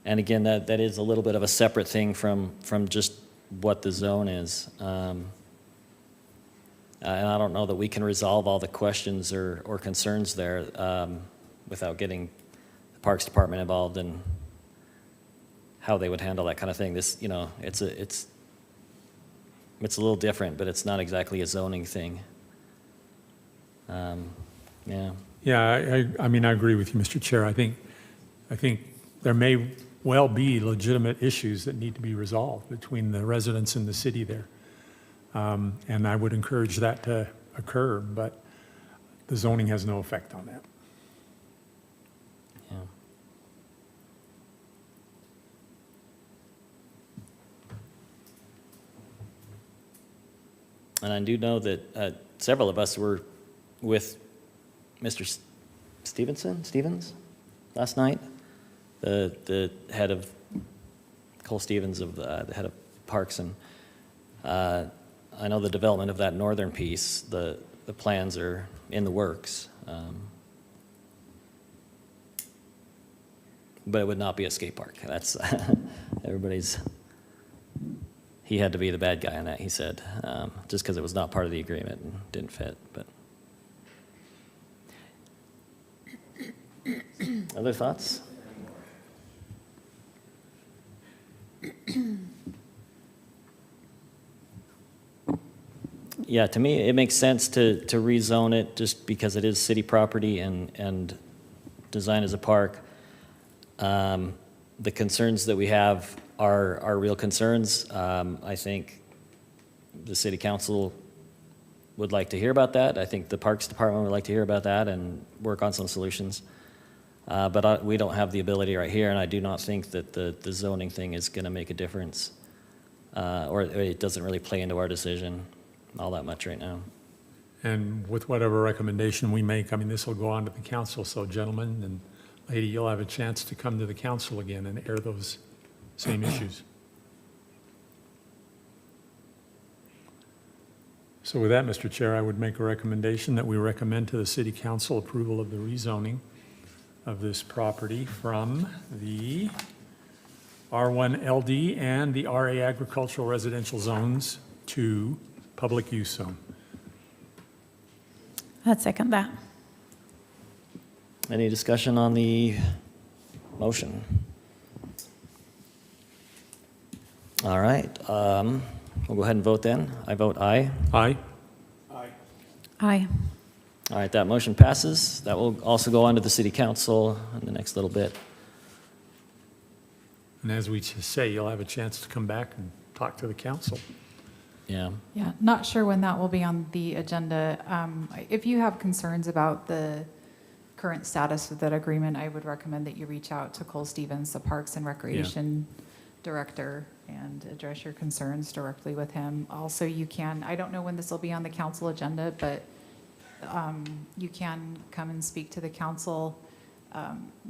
again, that is a little bit of a separate thing from just what the zone is. And I don't know that we can resolve all the questions or concerns there without getting the Parks Department involved in how they would handle that kind of thing. This, you know, it's a little different, but it's not exactly a zoning thing. Yeah. Yeah, I mean, I agree with you, Mr. Chair. I think there may well be legitimate issues that need to be resolved between the residents and the city there. And I would encourage that to occur, but the zoning has no effect on that. Yeah. And I do know that several of us were with Mr. Stevens last night, the head of, Cole Stevens of the head of Parks, and I know the development of that northern piece, the plans are in the works. But it would not be a skate park. That's, everybody's, he had to be the bad guy on that, he said, just because it was not part of the agreement and didn't fit, but. Other thoughts? Yeah, to me, it makes sense to rezone it just because it is city property and design as a park. The concerns that we have are real concerns. I think the city council would like to hear about that. I think the Parks Department would like to hear about that and work on some solutions. But we don't have the ability right here, and I do not think that the zoning thing is going to make a difference, or it doesn't really play into our decision all that much right now. And with whatever recommendation we make, I mean, this will go on to the council, so gentlemen and lady, you'll have a chance to come to the council again and air those same issues. So with that, Mr. Chair, I would make a recommendation that we recommend to the city council approval of the rezoning of this property from the R1 LD and the RA agricultural residential zones to public use zone. I'd second that. Any discussion on the motion? All right, we'll go ahead and vote then. I vote aye. Aye? Aye. Aye. All right, that motion passes. That will also go on to the city council in the next little bit. And as we just say, you'll have a chance to come back and talk to the council. Yeah. Yeah, not sure when that will be on the agenda. If you have concerns about the current status of that agreement, I would recommend that you reach out to Cole Stevens, the Parks and Recreation Director, and address your concerns directly with him. Also, you can, I don't know when this will be on the council agenda, but you can come and speak to the council.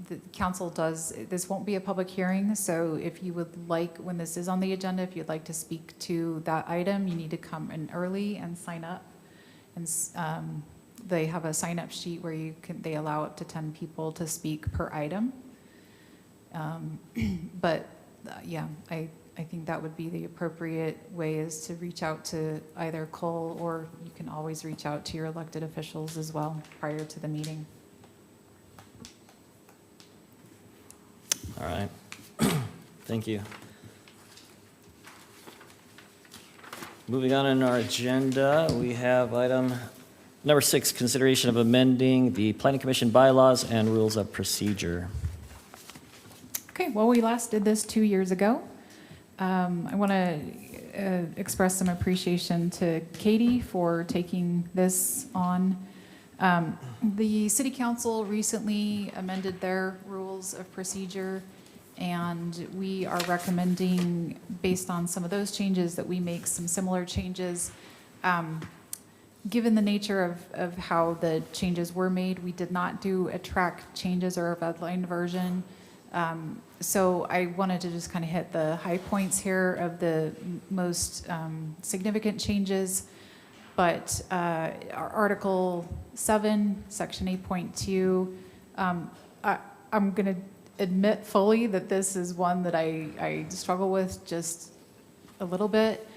The council does, this won't be a public hearing, so if you would like, when this is on the agenda, if you'd like to speak to that item, you need to come in early and sign up. And they have a sign-up sheet where you can, they allow up to 10 people to speak per item. But yeah, I think that would be the appropriate way, is to reach out to either Cole, or you can always reach out to your elected officials as well prior to the meeting. All right. Thank you. Moving on in our agenda, we have item number 6, consideration of amending the Planning Commission bylaws and rules of procedure. Okay, well, we last did this 2 years ago. I want to express some appreciation to Katie for taking this on. The City Council recently amended their rules of procedure, and we are recommending, based on some of those changes, that we make some similar changes. Given the nature of how the changes were made, we did not do a track changes or a redline version. So I wanted to just kind of hit the high points here of the most significant changes. But our Article 7, Section 8.2, I'm going to admit fully that this is one that I struggle with just a little bit.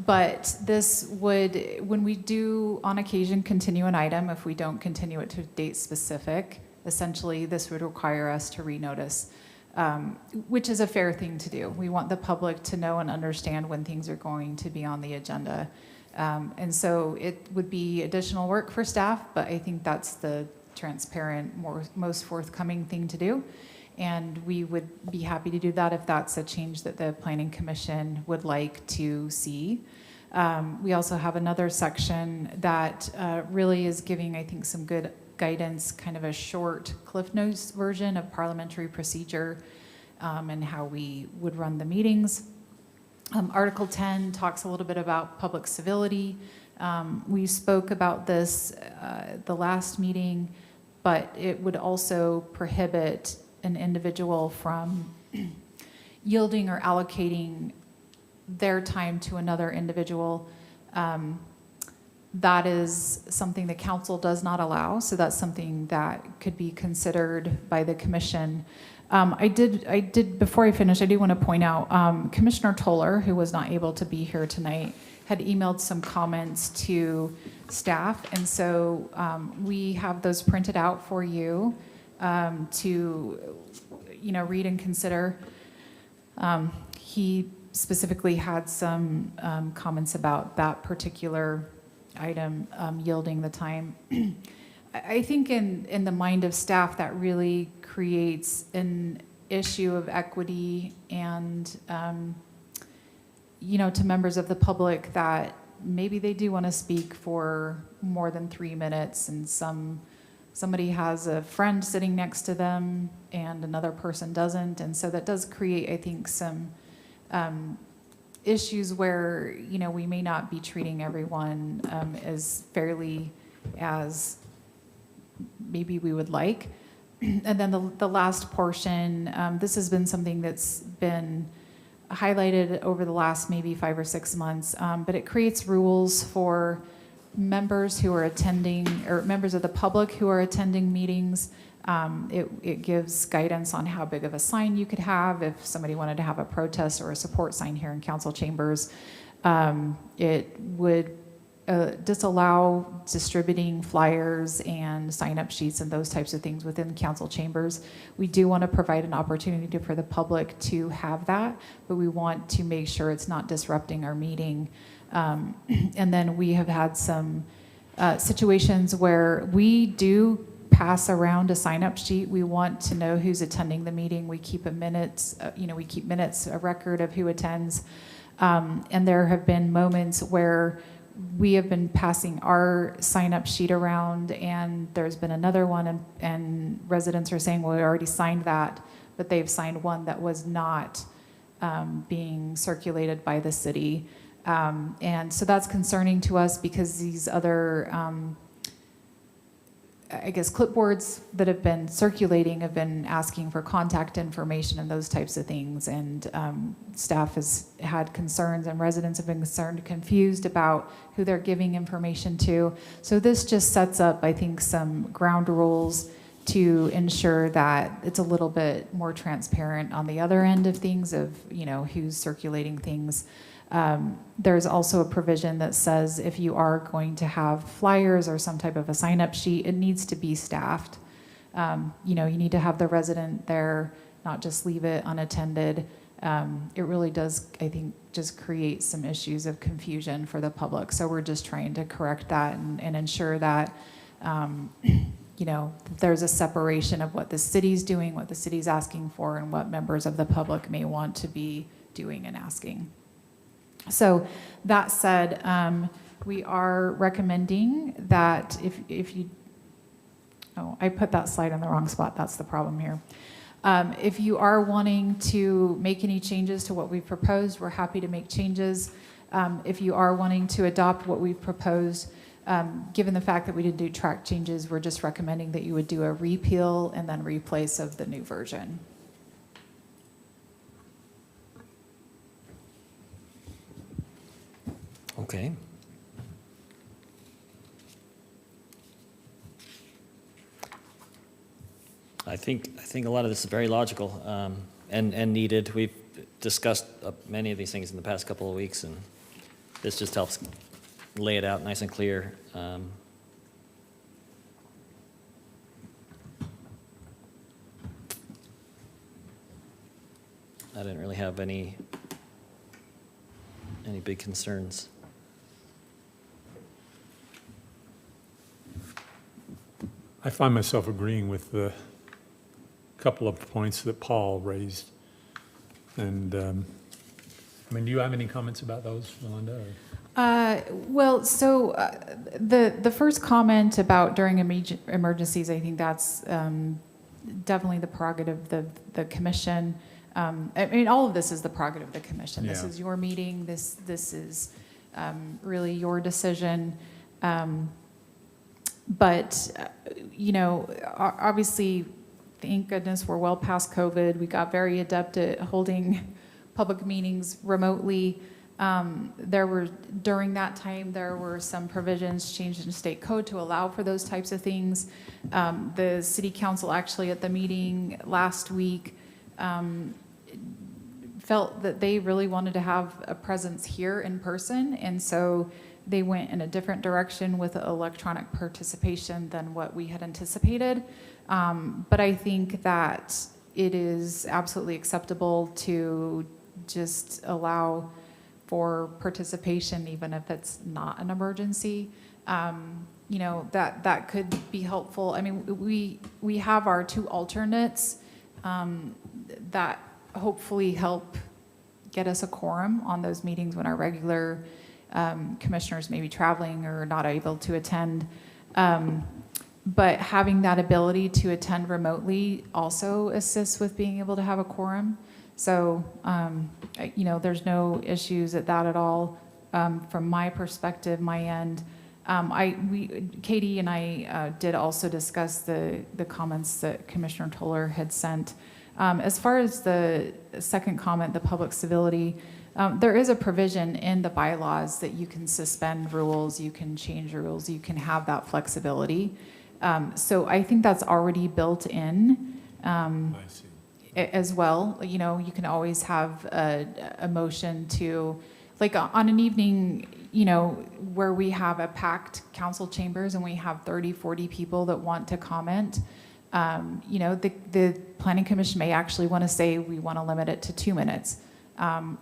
But this would, when we do on occasion continue an item, if we don't continue it to date specific, essentially this would require us to renotice, which is a fair thing to do. We want the public to know and understand when things are going to be on the agenda. And so it would be additional work for staff, but I think that's the transparent, most forthcoming thing to do. And we would be happy to do that if that's a change that the Planning Commission would like to see. We also have another section that really is giving, I think, some good guidance, kind of a short Cliff Notes version of parliamentary procedure and how we would run the meetings. Article 10 talks a little bit about public civility. We spoke about this the last meeting, but it would also prohibit an individual from yielding or allocating their time to another individual. That is something the council does not allow, so that's something that could be considered by the commission. I did, before I finish, I do want to point out, Commissioner Toller, who was not able to be here tonight, had emailed some comments to staff, and so we have those printed out for you to, read and consider. He specifically had some comments about that particular item, yielding the time. I think in the mind of staff, that really creates an issue of equity and, to members of the public that maybe they do want to speak for more than 3 minutes, and somebody has a friend sitting next to them and another person doesn't. And so that does create, I think, some issues where, we may not be treating everyone as fairly as maybe we would like. And then the last portion, this has been something that's been highlighted over the last maybe 5 or 6 months, but it creates rules for members who are attending, or members of the public who are attending meetings. It gives guidance on how big of a sign you could have if somebody wanted to have a protest or a support sign here in council chambers. It would disallow distributing flyers and sign-up sheets and those types of things within council chambers. We do want to provide an opportunity for the public to have that, but we want to make sure it's not disrupting our meeting. And then we have had some situations where we do pass around a sign-up sheet. We want to know who's attending the meeting. We keep a record of who attends. And there have been moments where we have been passing our sign-up sheet around, and there's been another one, and residents are saying, well, we already signed that, but they've signed one that was not being circulated by the city. And so that's concerning to us because these other, clipboards that have been circulating have been asking for contact information and those types of things. And staff has had concerns, and residents have been concerned, confused about who they're giving information to. So this just sets up, I think, some ground rules to ensure that it's a little bit more transparent on the other end of things, of who's circulating things. There's also a provision that says if you are going to have flyers or some type of a sign-up sheet, it needs to be staffed. You need to have the resident there, not just leave it unattended. It really does, I think, just create some issues of confusion for the public. So we're just trying to correct that and ensure that, there's a separation of what the city's doing, what the city's asking for, and what members of the public may want to be doing and asking. So that said, we are recommending that if you, I put that slide in the wrong spot, that's the problem here. If you are wanting to make any changes to what we've proposed, we're happy to make changes. If you are wanting to adopt what we've proposed, given the fact that we didn't do track changes, we're just recommending that you would do a repeal and then replace of the new version. Okay. I think a lot of this is very logical and needed. We've discussed many of these things in the past couple of weeks, and this just helps lay it out nice and clear. I didn't really have any big concerns. I find myself agreeing with the couple of points that Paul raised. And, do you have any comments about those, Melinda? Or? Well, so the first comment about during emergencies, I think that's definitely the prerogative of the commission. I mean, all of this is the prerogative of the commission. This Yeah. is your meeting. This is really your decision. But you know, obviously, thank goodness we're well past COVID. We got very adept at holding public meetings remotely. During that time, there were some provisions changed in state code to allow for those types of things. The city council actually at the meeting last week felt that they really wanted to have a presence here in person, and so they went in a different direction with electronic participation than what we had anticipated. But I think that it is absolutely acceptable to just allow for participation, even if it's not an emergency. You know, that could be helpful. I mean, we have our 2 alternates that hopefully help get us a quorum on those meetings when our regular commissioners may be traveling or not able to attend. But having that ability to attend remotely also assists with being able to have a quorum. So, you know, there's no issues at that at all. From my perspective, my end, Katie and I did also discuss the comments that Commissioner Toller had sent. As far as the second comment, the public civility, there is a provision in the bylaws that you can suspend rules, you can change rules, you can have that flexibility. So I think that's already built in. I see. As well. You know, you can always have a motion to, like on an evening, you know, where we have a packed council chambers and we have 30, 40 people that want to comment, you know, the planning commission may actually want to say we want to limit it to 2 minutes.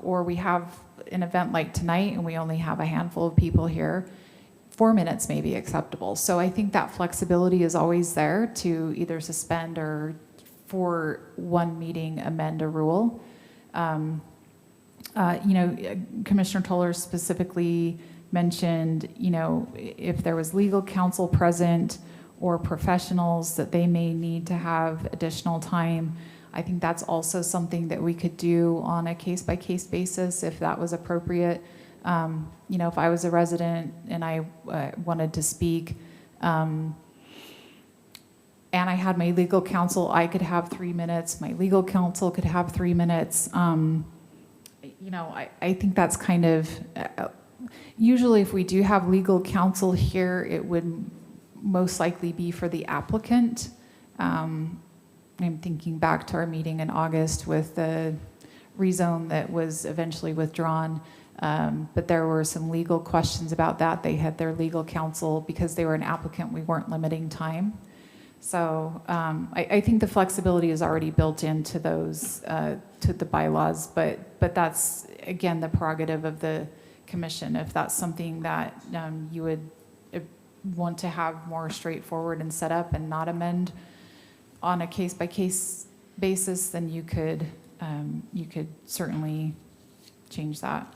Or we have an event like tonight and we only have a handful of people here, 4 minutes may be acceptable. So I think that flexibility is always there to either suspend or for one meeting amend a rule. You know, Commissioner Toller specifically mentioned, you know, if there was legal counsel present or professionals that they may need to have additional time. I think that's also something that we could do on a case-by-case basis if that was appropriate. You know, if I was a resident and I wanted to speak, and I had my legal counsel, I could have 3 minutes. My legal counsel could have 3 minutes. You know, I think that's kind of, usually if we do have legal counsel here, it would most likely be for the applicant. I'm thinking back to our meeting in August with the rezone that was eventually withdrawn. But there were some legal questions about that. They had their legal counsel because they were an applicant. We weren't limiting time. So I think the flexibility is already built into those, to the bylaws, but that's, again, the prerogative of the commission. If that's something that you would want to have more straightforward and set up and not amend on a case-by-case basis, then you could certainly change that.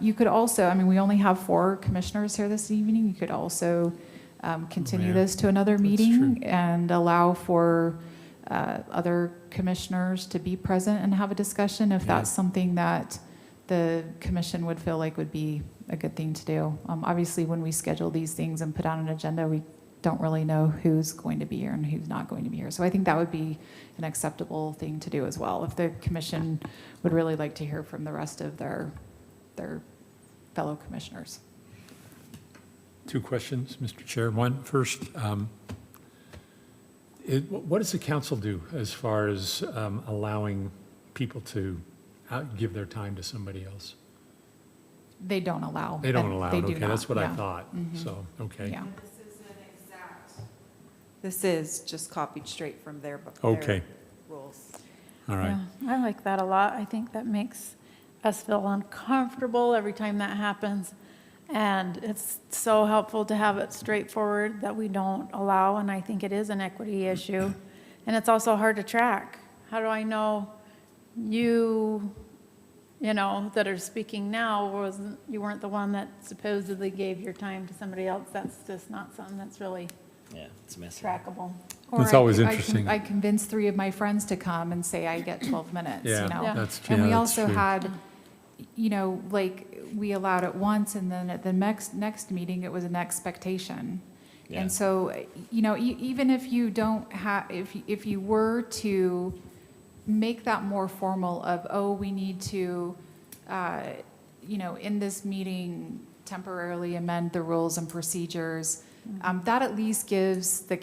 You could also, I mean, we only have 4 commissioners here this evening. You could also continue this to another meeting and allow for other commissioners to be present and have a discussion if that's something that the commission would feel like would be a good thing to do. Obviously, when we schedule these things and put out an agenda, we don't really know who's going to be here and who's not going to be here. So I think that would be an acceptable thing to do as well, if the commission would really like to hear from the rest of their fellow commissioners. 2 questions, Mr. Chair. One, first, what does the council do as far as allowing people to give their time to somebody else? They don't allow. They don't allow They it, do okay, not, that's what I yeah. thought, so, okay. Yeah. This is just copied straight from their Okay. rules. All right, Yeah, I like that a lot. I think that makes us feel uncomfortable every time that happens. And it's so helpful to have it straightforward that we don't allow, and I think it is an equity issue. And it's also hard to track. How do I know you you know, that are speaking now wasn't, you weren't the one that supposedly gave your time to somebody else. That's just not something that's really Yeah, it's messy. trackable. Or It's always I interesting. I convinced 3 of my friends to come and say I get 12 minutes, you Yeah, know? Yeah. that's, And we yeah, that's also true. had, you know, like, we allowed it once, and then at the next meeting, it was an expectation. Yeah. And so, you know, even if you don't have, if you were to make that more formal of, oh, we need to, you know, in this meeting, temporarily amend the rules and procedures, that at least gives the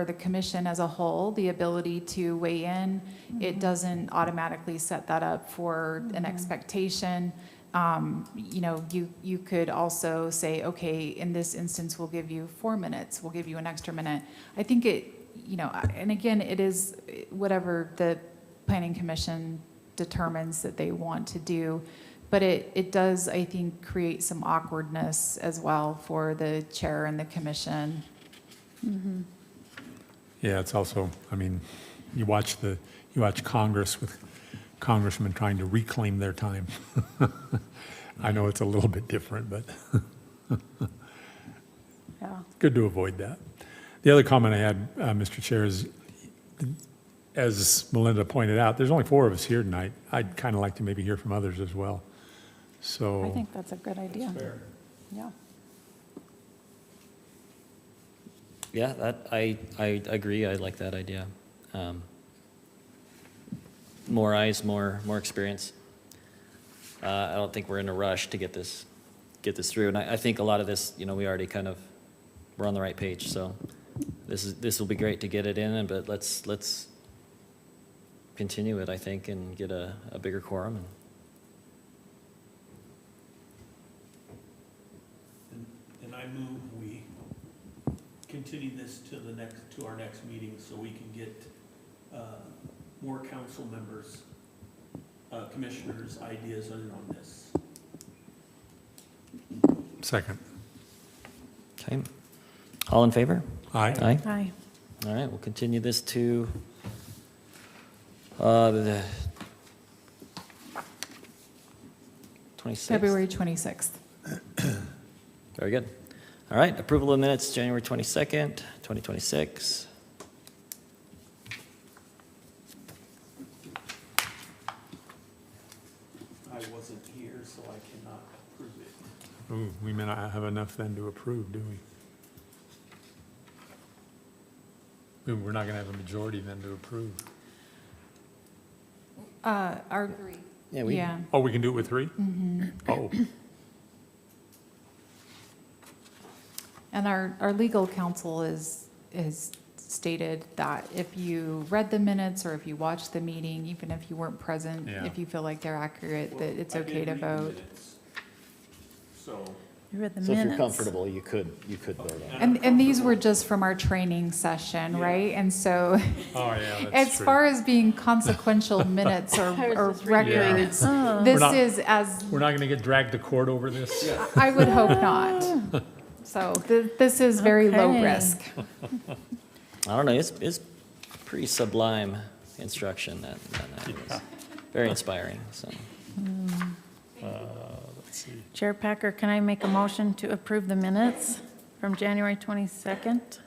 the commission as a whole the ability to weigh in. It doesn't automatically set that up for an expectation. You know, you could also say, okay, in this instance, we'll give you 4 minutes, we'll give you an extra minute. I think it, you know, and again, it is whatever the planning commission determines that they want to do. But it does, I think, create some awkwardness as well for the chair and the commission. Yeah, it's also, I mean, you watch Congress with congressmen trying to reclaim their time. I know it's a little bit different, but Yeah. good to avoid that. The other comment I had, Mr. Chair, is, as Melinda pointed out, there's only 4 of us here tonight. I'd kind of like to maybe hear from others as well. So. I think that's a good idea. Fair. Yeah. Yeah, that, I agree, I like that idea. More eyes, more experience. I don't think we're in a rush to get this through, and I think a lot of this, you know, we already kind of, we're on the right page, so this will be great to get it in, but let's continue it, I think, and get a bigger quorum. And I move we continue this to our next meeting so we can get more council members, commissioners' ideas in on this. Second. Okay. All in favor? Aye. Aye. Aye. All right, we'll continue this to the 26th. February 26th. Very good. All right, approval of minutes, January 22nd, 2026. I wasn't here, so I cannot approve it. Ooh, we may not have enough then to approve, do we? Ooh, we're not going to have a majority then to approve. Our, Yeah, yeah. Oh, we can do it with 3? Oh, And our legal counsel is stated that if you read the minutes or if you watched the meeting, even if you weren't present, Yeah. if you feel like they're accurate, that it's I okay did to read the vote. minutes. So, You read the So if minutes. you're comfortable, you could vote on it. And these were just from our training session, right? And so, oh, yeah, that's as true. far as being consequential minutes or records, Oh. this not- is as, We're not going to get dragged to court over this? I would hope not. So this is very low Okay. risk. I don't know, it's pretty sublime instruction that night. It was very inspiring, so. Let's see. Chair Packer, can I make a motion to approve the minutes from January 22nd?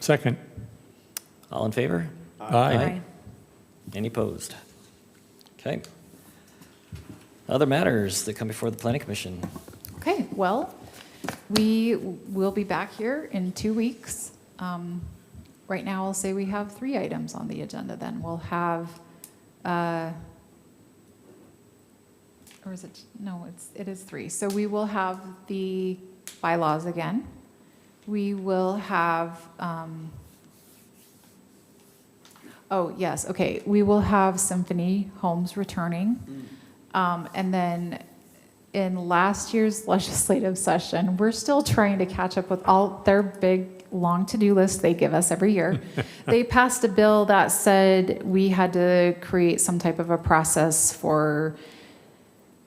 Second. All in favor? Aye. Any opposed? Okay. Other matters that come before the planning commission. Okay, well, we will be back here in 2 weeks. Right now, I'll say we have 3 items on the agenda then. We'll have, or is it, no, it is 3. So we will have the bylaws again. We will have, oh, yes, okay, we will have Symphony Homes returning. And then in last year's legislative session, we're still trying to catch up with all their big, long to-do lists they give us every year. They passed a bill that said we had to create some type of a process for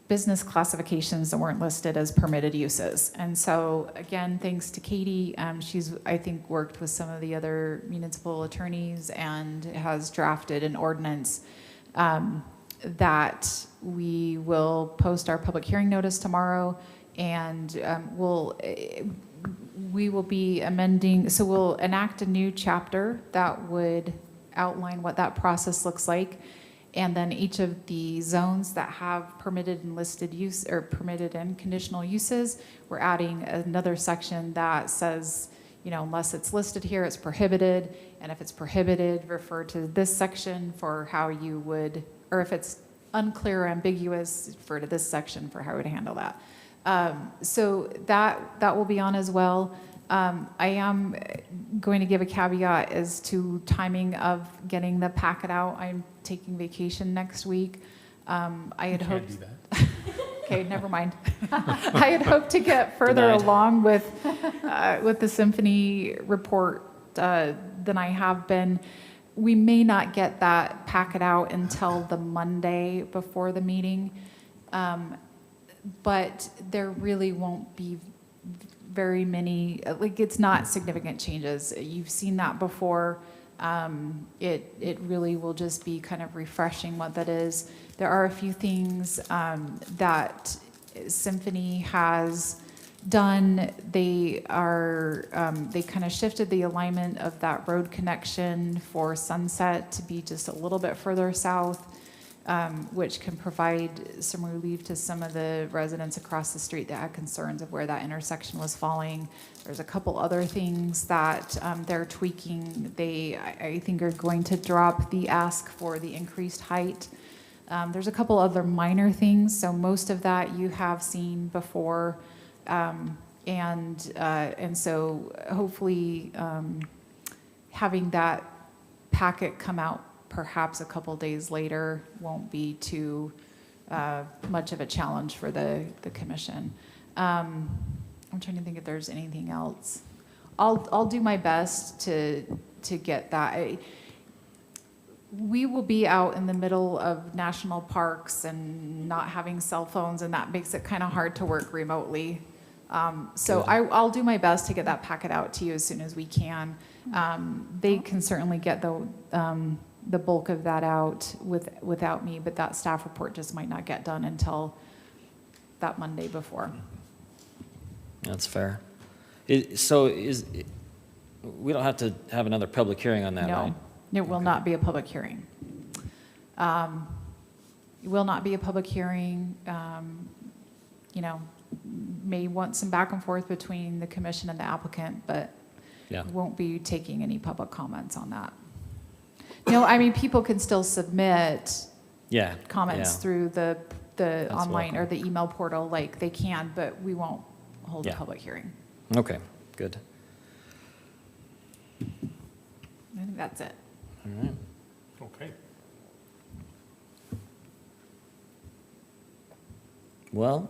business classifications that weren't listed as permitted uses. And so, again, thanks to Katie, she's, I think, worked with some of the other municipal attorneys and has drafted an ordinance that we will post our public hearing notice tomorrow, and we will be amending, so we'll enact a new chapter that would outline what that process looks like. And then each of the zones that have permitted and listed use, or permitted and conditional uses, we're adding another section that says, you know, unless it's listed here, it's prohibited. And if it's prohibited, refer to this section for how you would, or if it's unclear or ambiguous, refer to this section for how we would handle that. So that will be on as well. I am going to give a caveat as to timing of getting the packet out. I'm taking vacation next week. I had hoped. Can't do that. Okay, never mind. I had hoped to get further Denied. along with the symphony report than I have been. We may not get that packet out until the Monday before the meeting, but there really won't be very many, like, it's not significant changes. You've seen that before. It really will just be kind of refreshing what that is. There are a few things that Symphony has done. They kind of shifted the alignment of that road connection for Sunset to be just a little bit further south, which can provide some relief to some of the residents across the street that had concerns of where that intersection was falling. There's a couple other things that they're tweaking. I think, are going to drop the ask for the increased height. There's a couple other minor things, so most of that you have seen before. And so hopefully having that packet come out perhaps a couple days later won't be too much of a challenge for the commission. I'm trying to think if there's anything else. I'll do my best to get that. We will be out in the middle of national parks and not having cell phones, and that makes it kind of hard to work remotely. So I'll do my best to get that packet out to you as soon as we can. They can certainly get the bulk of that out without me, but that staff report just might not get done until that Monday before. That's fair. We don't have to have another public hearing on that, right? No, it will not be a public hearing. It will not be a public hearing. You know, may want some back and forth between the commission and the applicant, but Yeah. won't be taking any public comments on that. No, I mean, people can still submit Yeah. comments yeah. through the online or welcome. the email portal, like they can, but we won't hold a Yeah. public hearing. Okay, good. I think that's it. All right. Okay. Well,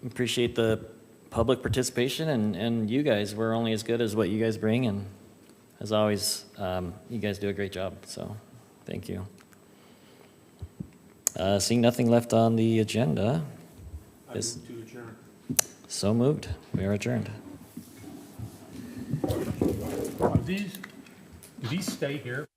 appreciate the public participation, and you guys, we're only as good as what you guys bring, and as always, you guys do a great job, so thank you. Seeing nothing left on the agenda, I move to adjourn. so moved. We are adjourned. Do these stay here?